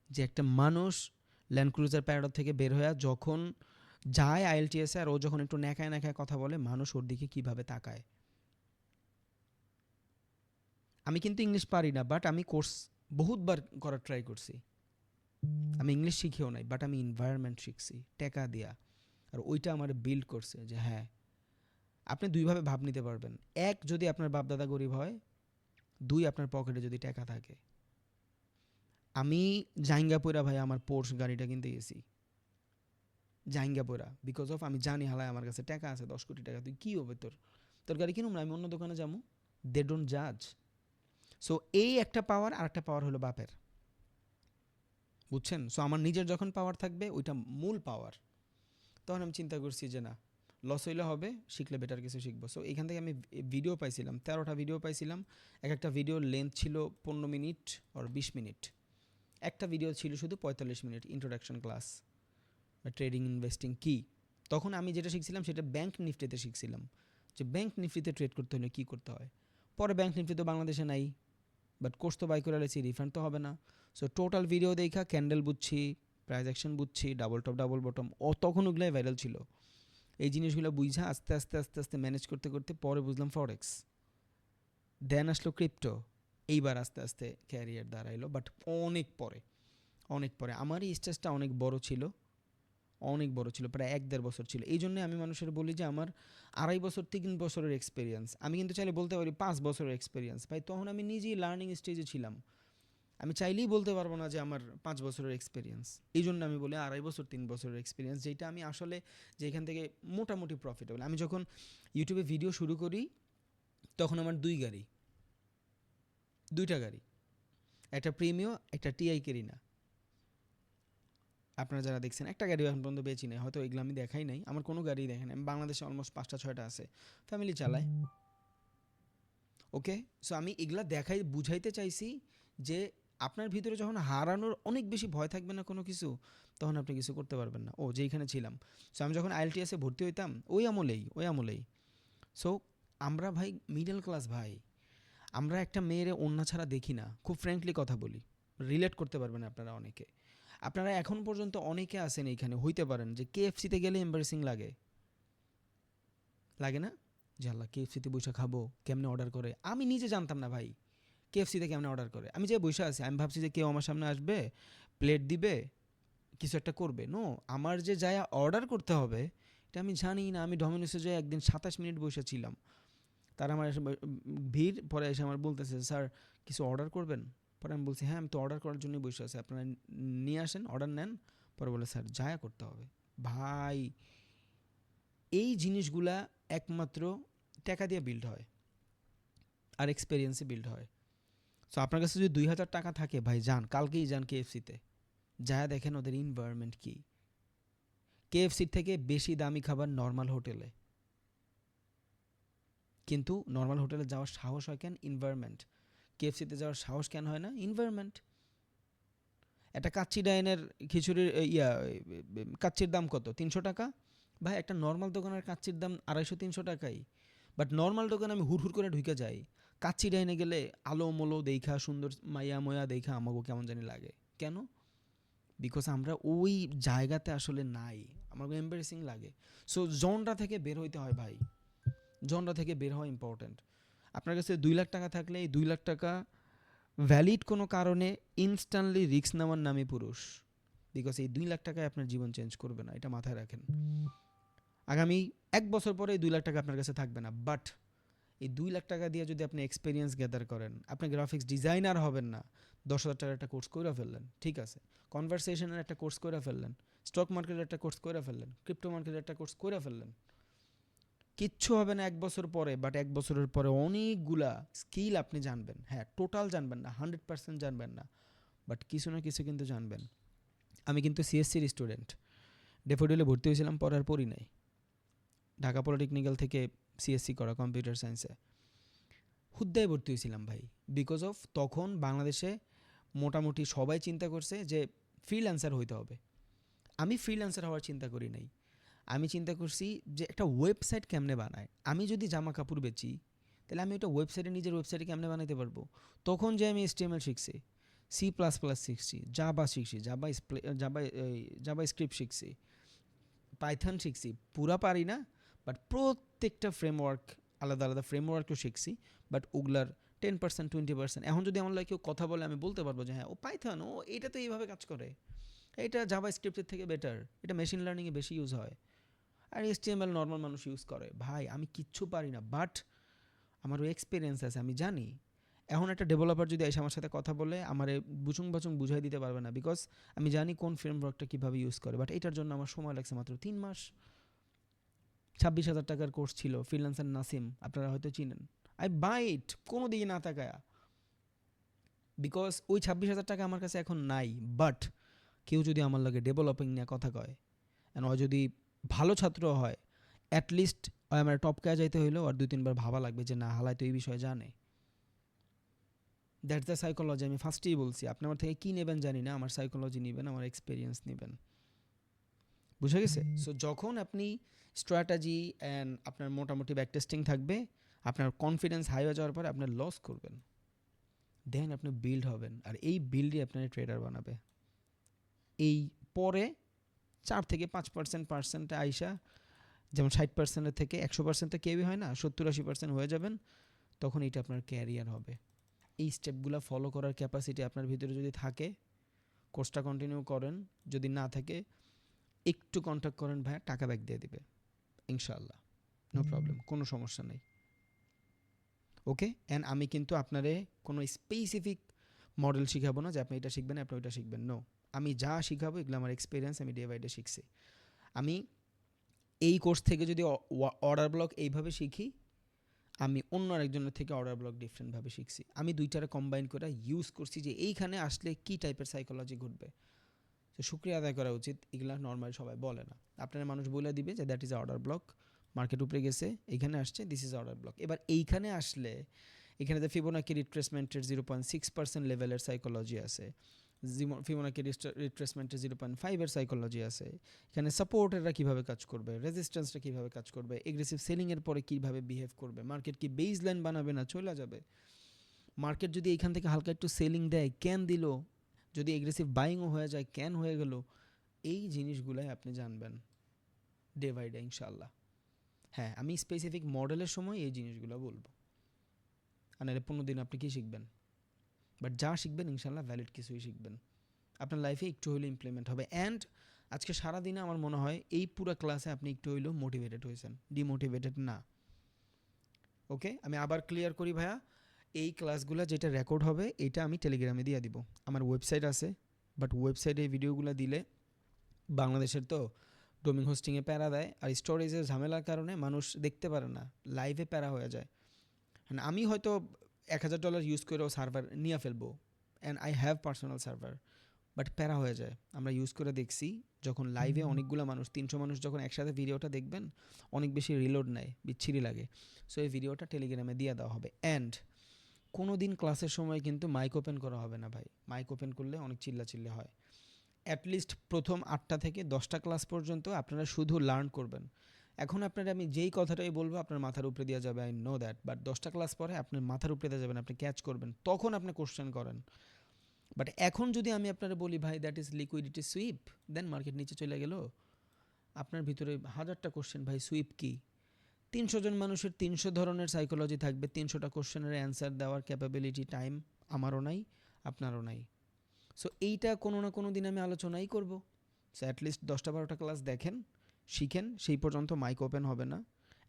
যে একটা মানুষ ল্যান্ড ক্রুজার প্যারাডর থেকে বের হয়ে যখন যায় আইএলটিএসে, আর ও যখন একটু ন্যাকায় ন্যাকায় কথা বলে, মানুষ ওর দিকে কীভাবে তাকায়। আমি কিন্তু ইংলিশ পারি না, বাট আমি কোর্স বহুতবার করার ট্রাই করছি। আমি ইংলিশ শিখেও নাই, বাট আমি এনভায়রনমেন্ট শিখছি টাকা দিয়া। আর ওইটা আমার বিল্ড করছে যে হ্যাঁ, আপনি দুইভাবে ভাব নিতে পারবেন। এক, যদি আপনার বাপদাদা গরিব হয়, 2, আপনার পকেটে যদি টাকা থাকে। আমি জাইঙ্গাপুরা ভাই আমার পোর্শ গাড়িটা কিনতে গেছি, জাইঙ্গাপুরা, বিকজ অফ আমি জানি হালায় আমার কাছে টাকা আছে, 10 কোটি টাকা, তুই কী হবে তোর, তোর গাড়ি কিনুম না, আমি অন্য দোকানে যাবো। দে ডোন্ট জাজ। সো এই একটা পাওয়ার, আর একটা পাওয়ার হলো বাপের, বুঝছেন। সো আমার নিজের যখন পাওয়ার থাকবে, ওইটা মূল পাওয়ার। তখন আমি চিন্তা করছি যে না, লস হইলে হবে, শিখলে বেটার কিছু শিখবো। সো এখান থেকে আমি ভিডিও পাইছিলাম, 13টা ভিডিও পাইছিলাম। এক একটা ভিডিওর লেন্থ ছিল 15 মিনিট আর 20 মিনিট। একটা ভিডিও ছিল শুধু 45 মিনিট, ইন্ট্রোডাকশন ক্লাস বা ট্রেডিং ইনভেস্টিং কী। তখন আমি যেটা শিখছিলাম সেটা ব্যাংক নিফটিতে শিখছিলাম, যে ব্যাংক নিফটিতে ট্রেড করতে হলে কী করতে হয়। পরে ব্যাংক নিফটি তো বাংলাদেশে নাই, বাট কোর্স তো বাই করে আলেছি, রিফান্ড তো হবে না। সো টোটাল ভিডিও দেখা ক্যান্ডেল বুঝছি, প্রাইস অ্যাকশন বুঝছি, ডাবল টপ ডাবল বটম, তখন ওগুলাই ভাইরাল ছিল। এই জিনিসগুলো বুঝা আস্তে আস্তে আস্তে আস্তে ম্যানেজ করতে করতে পরে বুঝলাম ফরেক্স, দেন আসলো ক্রিপ্টো। এইবার আস্তে আস্তে ক্যারিয়ার দাঁড়াইলো, বাট অনেক পরে, অনেক পরে। আমার এই স্টেজটা অনেক বড় ছিল, অনেক বড় ছিল, প্রায় 1-1.5 বছর ছিল। এই জন্যে আমি মানুষের বলি যে আমার 2.5 বছর 3 বছরের এক্সপিরিয়েন্স। আমি কিন্তু চাইলে বলতে পারি 5 বছরের এক্সপিরিয়েন্স ভাই, তখন আমি নিজেই লার্নিং স্টেজে ছিলাম। আমি চাইলেই বলতে পারবো না যে আমার 5 বছরের এক্সপিরিয়েন্স। এই জন্য আমি বলি 2.5 বছর 3 বছরের এক্সপিরিয়েন্স, যেটা আমি আসলে যেখান থেকে মোটামুটি প্রফিটেবল। আমি যখন ইউটিউবে ভিডিও শুরু করি তখন আমার 2টা গাড়ি, একটা প্রিমিও, একটা টিআই কেরিনা। আপনারা যারা দেখছেন, একটা গাড়িও এখন পর্যন্ত বেচি নাই, হয়তো এগুলো আমি দেখাই নাই, আমার কোনো গাড়ি দেখেন। আমি বাংলাদেশে অলমোস্ট 5টা 6টা আছে, ফ্যামিলি চালায়। ওকে, সো আমি এগুলা দেখাই বুঝাইতে চাইছি যে আপনার ভিতরে যখন হারানোর অনেক বেশি ভয় থাকবে না কোনো কিছু, তখন আপনি কিছু করতে পারবেন না। যেইখানে ছিলাম, সো আমি যখন আইএলটিএসে ভর্তি হইতাম ওই আমলেই সো আমরা ভাই মিডল ক্লাস ভাই, আমরা একটা মেয়েরে ওন্না ছাড়া দেখি না। খুব ফ্র্যাঙ্কলি কথা বলি, রিলেট করতে পারবেন আপনারা অনেকে। আপনারা এখন পর্যন্ত অনেকে আছেন এইখানে, হইতে পারেন যে কেএফসিতে গেলে এম্বারেসিং লাগে না? যে আল্লাহ, কেএফসিতে বসে খাবো, কেমনে অর্ডার করে? আমি নিজে জানতাম না ভাই কেএফসিতে কেমনে অর্ডার করে। আমি যে বসে আছি, আমি ভাবছি যে কেউ আমার সামনে আসবে, প্লেট দিবে, কিছু একটা করবে। নো, আমার যে যায় অর্ডার করতে হবে এটা আমি জানি না। আমি ডমিনোসে যাই একদিন 27 মিনিট বসেছিলাম, তারা আমার এসে ভিড়, পরে এসে আমার বলতেছে, স্যার কিছু অর্ডার করবেন? পরে আমি বলছি, হ্যাঁ আমি তো অর্ডার করার জন্যই বসে আছি, আপনারা নিয়ে আসেন, অর্ডার নেন। পরে বলে, স্যার যায়া করতে হবে। ভাই, এই জিনিসগুলা একমাত্র টাকা দিয়ে বিল্ড হয় আর এক্সপেরিয়েন্সে বিল্ড হয়। সো আপনার কাছে যদি 2,000 টাকা থাকে ভাই, যান, কালকেই যান কেএফসিতে, যা দেখেন ওদের এনভায়রনমেন্ট কী। কেএফসির থেকে বেশি দামি খাবার নর্মাল হোটেলে, কিন্তু নর্মাল হোটেলে যাওয়ার সাহস হয় কেন? এনভায়রনমেন্ট। কেএফসিতে যাওয়ার সাহস কেন হয় না? এনভায়রনমেন্ট। একটা কাচ্চি ডাইনের খিচুড়ির কাচ্চির দাম কত? 300 টাকা। ভাই একটা নর্মাল দোকানের কাচ্চির দাম 250-300 টাকাই। বাট নর্মাল দোকানে আমি হুড় করে ঢুকে যাই, কাচ্চি ডাইনে গেলে আলো মলো দেখা, সুন্দর মাইয়া ময়া দেখা আমাকে কেমন জানি লাগে। কেন? বিকজ আমরা ওই জায়গাতে আসলে নাই, আমাকে এম্বারেসিং লাগে। সো জনরা থেকে বের হইতে হয় ভাই, জনরা থেকে বের হওয়া ইম্পর্ট্যান্ট। আপনার কাছে 2 লাখ টাকা থাকলে এই 2 লাখ টাকা ভ্যালিড কোনো কারণে ইনস্ট্যান্টলি রিস্ক নেওয়ার নামে পুরুষ। বিকজ এই 2 লাখ টাকায় আপনার জীবন চেঞ্জ করবে না, এটা মাথায় রাখেন। আগামী 1 বছর পরে এই 2 লাখ টাকা আপনার কাছে থাকবে না, বাট এই 2 লাখ টাকা দিয়ে যদি আপনি এক্সপিরিয়েন্স গ্যাদার করেন, আপনি গ্রাফিক্স ডিজাইনার হবেন না, 10,000 টাকার একটা কোর্স করে ফেললেন, ঠিক আছে, কনভারসেশনের একটা কোর্স করে ফেললেন, স্টক মার্কেটের একটা কোর্স করে ফেললেন, ক্রিপ্টো মার্কেটের একটা কোর্স করে ফেললেন, কিচ্ছু হবে না 1 বছর পরে। বাট 1 বছরের পরে অনেকগুলা স্কিল আপনি জানবেন। হ্যাঁ, টোটাল জানবেন না, 100% জানবেন না, বাট কিছু না কিছু কিন্তু জানবেন। আমি কিন্তু সিএসসির স্টুডেন্ট, ডেফোডিলে ভর্তি হয়েছিলাম, পড়ার পরই নাই। ঢাকা পলিটেকনিক্যাল থেকে সিএসসি করা কম্পিউটার সায়েন্সে হুদ্দায় ভর্তি হয়েছিলাম ভাই। বিকজ অফ তখন বাংলাদেশে মোটামুটি সবাই চিন্তা করছে যে ফ্রিল্যান্সার হইতে হবে। আমি ফ্রিল্যান্সার হওয়ার চিন্তা করি নাই, আমি চিন্তা করছি যে একটা ওয়েবসাইট কেমনে বানায়। আমি যদি জামা কাপড় বেচি, তাহলে আমি ওটা ওয়েবসাইটে, নিজের ওয়েবসাইটে কেমনে বানাইতে পারবো। তখন যে আমি HTML শিখছি, C++ শিখছি, জাভা শিখছি, জাভা স্ক্রিপ্ট শিখছি, পাইথন শিখছি, পুরা পারি না, বাট প্রত্যেকটা ফ্রেমওয়ার্ক, আলাদা আলাদা ফ্রেমওয়ার্কও শিখছি। বাট ওগুলার 10% 20%। এখন যদি আমার লাগে কেউ কথা বলে, আমি বলতে পারবো যে হ্যাঁ ও পাইথন, এটা তো এইভাবে কাজ করে, এটা জাভা স্ক্রিপ্টের থেকে বেটার, এটা মেশিন লার্নিংয়ে বেশি ইউজ হয়, আর HTML নর্মাল মানুষ ইউজ করে। ভাই আমি কিচ্ছু পারি না, বাট আমার ওই এক্সপিরিয়েন্স আছে, আমি জানি। এখন একটা ডেভেলপার যদি এসে আমার সাথে কথা বলে, আমার বুচুং বাচুং বুঝাই দিতে পারবে না, বিকজ আমি জানি কোন ফ্রেমওয়ার্কটা কীভাবে ইউজ করে। বাট এটার জন্য আমার সময় লাগছে মাত্র 3 মাস। 26,000 টাকার কোর্স ছিল, ফ্রিল্যান্সার নাসিম, আপনারা হয়তো চিনেন। আই বাইট কোনো দিকে না তাকায়া, বিকজ ওই 26,000 টাকা আমার কাছে এখন নাই। বাট কেউ যদি আমার লাগে ডেভেলপিং নিয়ে কথা কয়, অ্যান্ড ও যদি ভালো ছাত্র হয়, অ্যাটলিস্ট আমার টপ কাজ যাইতে হইলেও আর 2-3 বার ভাবা লাগবে যে না, হালাই তো এই বিষয়ে জানে। That's the psychology. আমি ফার্স্টেই বলছি, আপনি আমার থেকে কী নেবেন জানি না, আমার সাইকোলজি নেবেন, আমার এক্সপিরিয়েন্স নেবেন। বুঝে গেছে? সো যখন আপনি স্ট্র্যাটেজি অ্যান্ড আপনার মোটামুটি ব্যাক টেস্টিং থাকবে, আপনার কনফিডেন্স হাই হয়ে যাওয়ার পরে আপনার লস করবেন, দেন আপনি বিল্ড হবেন, আর এই বিল্ডই আপনার ট্রেডার বানাবে। এই পরে 4-5% আইসা, যেমন 60%-এর থেকে 100% তো কেউই হয় না, 70-80% হয়ে যাবেন, তখন এটা আপনার ক্যারিয়ার হবে। এই স্টেপগুলো ফলো করার ক্যাপাসিটি আপনার ভিতরে যদি থাকে, কোর্সটা কন্টিনিউ করেন। যদি না থাকে, একটু কন্ট্যাক্ট করেন ভাইয়া, টাকা ব্যাক দিয়ে দিবে ইনশাআল্লাহ, নো প্রবলেম, কোনো সমস্যা নেই। ওকে, অ্যান্ড আমি কিন্তু আপনারে কোনো স্পেসিফিক মডেল শিখাবো না যে আপনি এটা শিখবেন আপনি ওইটা শিখবেন, নো। আমি যা শিখাবো এগুলো আমার এক্সপিরিয়েন্স, আমি ডে বাই ডে শিখছি। আমি এই কোর্স থেকে যদি অর্ডার ব্লক এইভাবে শিখি, আমি অন্য আরেকজনের থেকে অর্ডার ব্লক ডিফারেন্টভাবে শিখছি। আমি দুইটারে কম্বাইন করে ইউজ করছি যে এইখানে আসলে কী টাইপের সাইকোলজি ঘটবে। তো শুক্রিয়া আদায় করা উচিত, এগুলা নর্মালি সবাই বলে না। আপনার মানুষ বলে দিবে যে that is order block, market উপরে গেছে, এইখানে আসছে, দিস ইজ অর্ডার ব্লক। এবার এইখানে আসলে এখানে যে ফিবোনাকি রিট্রেসমেন্টের 0.6% লেভেলের সাইকোলজি আছে, ফিবোনাকি রিট্রেসমেন্টের 0.5-এর সাইকোলজি আছে, এখানে সাপোর্টাররা কীভাবে কাজ করবে, রেজিস্ট্যান্সটা কীভাবে কাজ করবে, এগ্রেসিভ সেলিংয়ের পরে কীভাবে বিহেভ করবে, মার্কেট কি বেস লাইন বানাবে না চলে যাবে, মার্কেট যদি এইখান থেকে হালকা একটু সেলিং দেয় ক্যান দিল, যদি এগ্রেসিভ বাইংও হয়ে যায় ক্যান হয়ে গেল, এই জিনিসগুলাই আপনি জানবেন ডে বাই ডে ইনশাআল্লাহ। হ্যাঁ, আমি স্পেসিফিক মডেলের সময় এই জিনিসগুলো বলবো, আর নাহলে 15 দিন আপনি কী শিখবেন? বাট যা শিখবেন ইনশাআল্লাহ ভ্যালিড কিছুই শিখবেন, আপনার লাইফে একটু হইলেও ইমপ্লিমেন্ট হবে। অ্যান্ড আজকে সারাদিনে আমার মনে হয় এই পুরো ক্লাসে আপনি একটু হইলেও মোটিভেটেড হয়েছেন, ডিমোটিভেটেড না। ওকে, আমি আবার ক্লিয়ার করি ভাইয়া, এই ক্লাসগুলো যেটা রেকর্ড হবে এটা আমি টেলিগ্রামে দিয়ে দিব। আমার ওয়েবসাইট আছে, বাট ওয়েবসাইটে এই ভিডিওগুলো দিলে বাংলাদেশের তো ডোমিন হোস্টিংয়ে প্যারা দেয়, আর স্টোরেজের ঝামেলার কারণে মানুষ দেখতে পারে না, লাইভে প্যারা হয়ে যায়। আমি হয়তো $1000 ইউজ করেও সার্ভার নিয়ে ফেলবো, and I have personal server, but প্যারা হয়ে যায়। আমরা ইউজ করে দেখছি, যখন লাইভে অনেকগুলো মানুষ 300 মানুষ যখন একসাথে ভিডিওটা দেখবেন, অনেক বেশি রিলোড নেয়, বিচ্ছিরি লাগে। সো এই ভিডিওটা টেলিগ্রামে দিয়ে দেওয়া হবে। অ্যান্ড কোনো দিন ক্লাসের সময় কিন্তু মাইক ওপেন করা হবে না ভাই, মাইক ওপেন করলে অনেক চিল্লাচিল্লি হয়। অ্যাটলিস্ট প্রথম 8টা থেকে 10টা ক্লাস পর্যন্ত আপনারা শুধু লার্ন করবেন। এখন আপনারা আমি যেই কথাটাই বলবো আপনার মাথার উপরে দেওয়া যাবে, আই নো দ্যাট, বাট 10টা ক্লাস পরে আপনার মাথার উপরে দেওয়া যাবেন, আপনি ক্যাচ করবেন, তখন আপনি কোশ্চেন করেন। বাট এখন যদি আমি আপনারা বলি ভাই that is liquidity sweep, then market নিচে চলে গেল, আপনার ভিতরে 1000টা কোশ্চেন, ভাই সুইপ কি? 300 জন মানুষের 300 ধরনের সাইকোলজি থাকবে, 300টা কোশ্চেনের অ্যান্সার দেওয়ার ক্যাপাবিলিটি টাইম আমারও নাই, আপনারও নাই। সো এইটা কোনো না কোনো দিন আমি আলোচনাই করব। সো অ্যাটলিস্ট 10টা-12টা ক্লাস দেখেন, শিখেন, সেই পর্যন্ত মাইক ওপেন হবে না,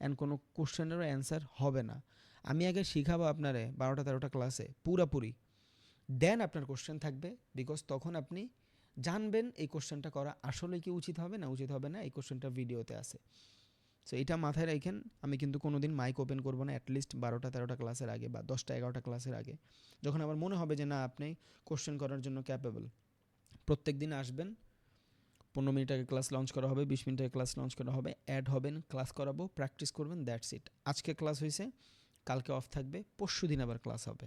অ্যান্ড কোনো কোশ্চেনেরও অ্যান্সার হবে না। আমি আগে শিখাবো আপনারে 12টা-13টা ক্লাসে পুরাপুরি, দেন আপনার কোশ্চেন থাকবে, বিকজ তখন আপনি জানবেন এই কোশ্চেনটা করা আসলে কি উচিত হবে না উচিত হবে না, এই কোশ্চেনটা ভিডিওতে আছে। সো এটা মাথায় রাখেন, আমি কিন্তু কোনো দিন মাইক ওপেন করবো না অ্যাটলিস্ট 12টা-13টা ক্লাসের আগে বা 10টা-11টা ক্লাসের আগে, যখন আমার মনে হবে যে না আপনি কোশ্চেন করার জন্য ক্যাপেবল। প্রত্যেক দিন আসবেন, 15 মিনিট আগে ক্লাস লঞ্চ করা হবে, 20 মিনিট আগে ক্লাস লঞ্চ করা হবে, অ্যাড হবেন, ক্লাস করাবো, প্র্যাকটিস করবেন, দ্যাটস ইট। আজকে ক্লাস হয়েছে, কালকে অফ থাকবে, পরশু দিন আবার ক্লাস হবে,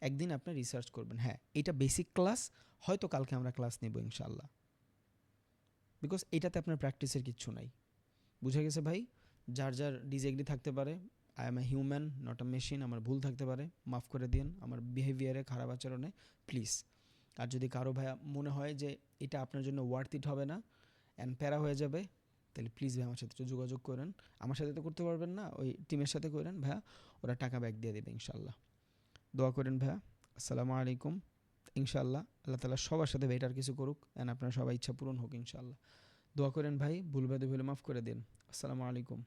একদিন আপনি রিসার্চ করবেন, হ্যাঁ এটা বেসিক ক্লাস, হয়তো কালকে আমরা ক্লাস নেব ইনশাল্লাহ, বিকজ এটাতে আপনার প্র্যাকটিসের কিচ্ছু নাই। বুঝে গেছে ভাই? যার যার ডিসএগ্রি থাকতে পারে, I M a human not a machine, আমার ভুল থাকতে পারে, মাফ করে দিন আমার বিহেভিয়ারে, খারাপ আচরণে, প্লিজ। আর যদি কারো ভাইয়া মনে হয় যে এটা আপনার জন্য ওয়ার্থ ইট হবে না অ্যান্ড প্যারা হয়ে যাবে, তাহলে প্লিজ ভাই আমার সাথে একটু যোগাযোগ করেন। আমার সাথে তো করতে পারবেন না, ওই টিমের সাথে করেন ভাইয়া, ওরা টাকা ব্যাক দিয়ে দেবে ইনশাল্লাহ। দোয়া করেন ভাইয়া। আসসালামু আলাইকুম। ইনশাল্লাহ আল্লাহ তালা সবার সাথে বেটার কিছু করুক, অ্যান্ড আপনার সবাই ইচ্ছা পূরণ হোক ইনশাল্লাহ। দোয়া করেন ভাই, ভুল বাদে ভুলে মাফ করে দিন। আসসালামু আলাইকুম।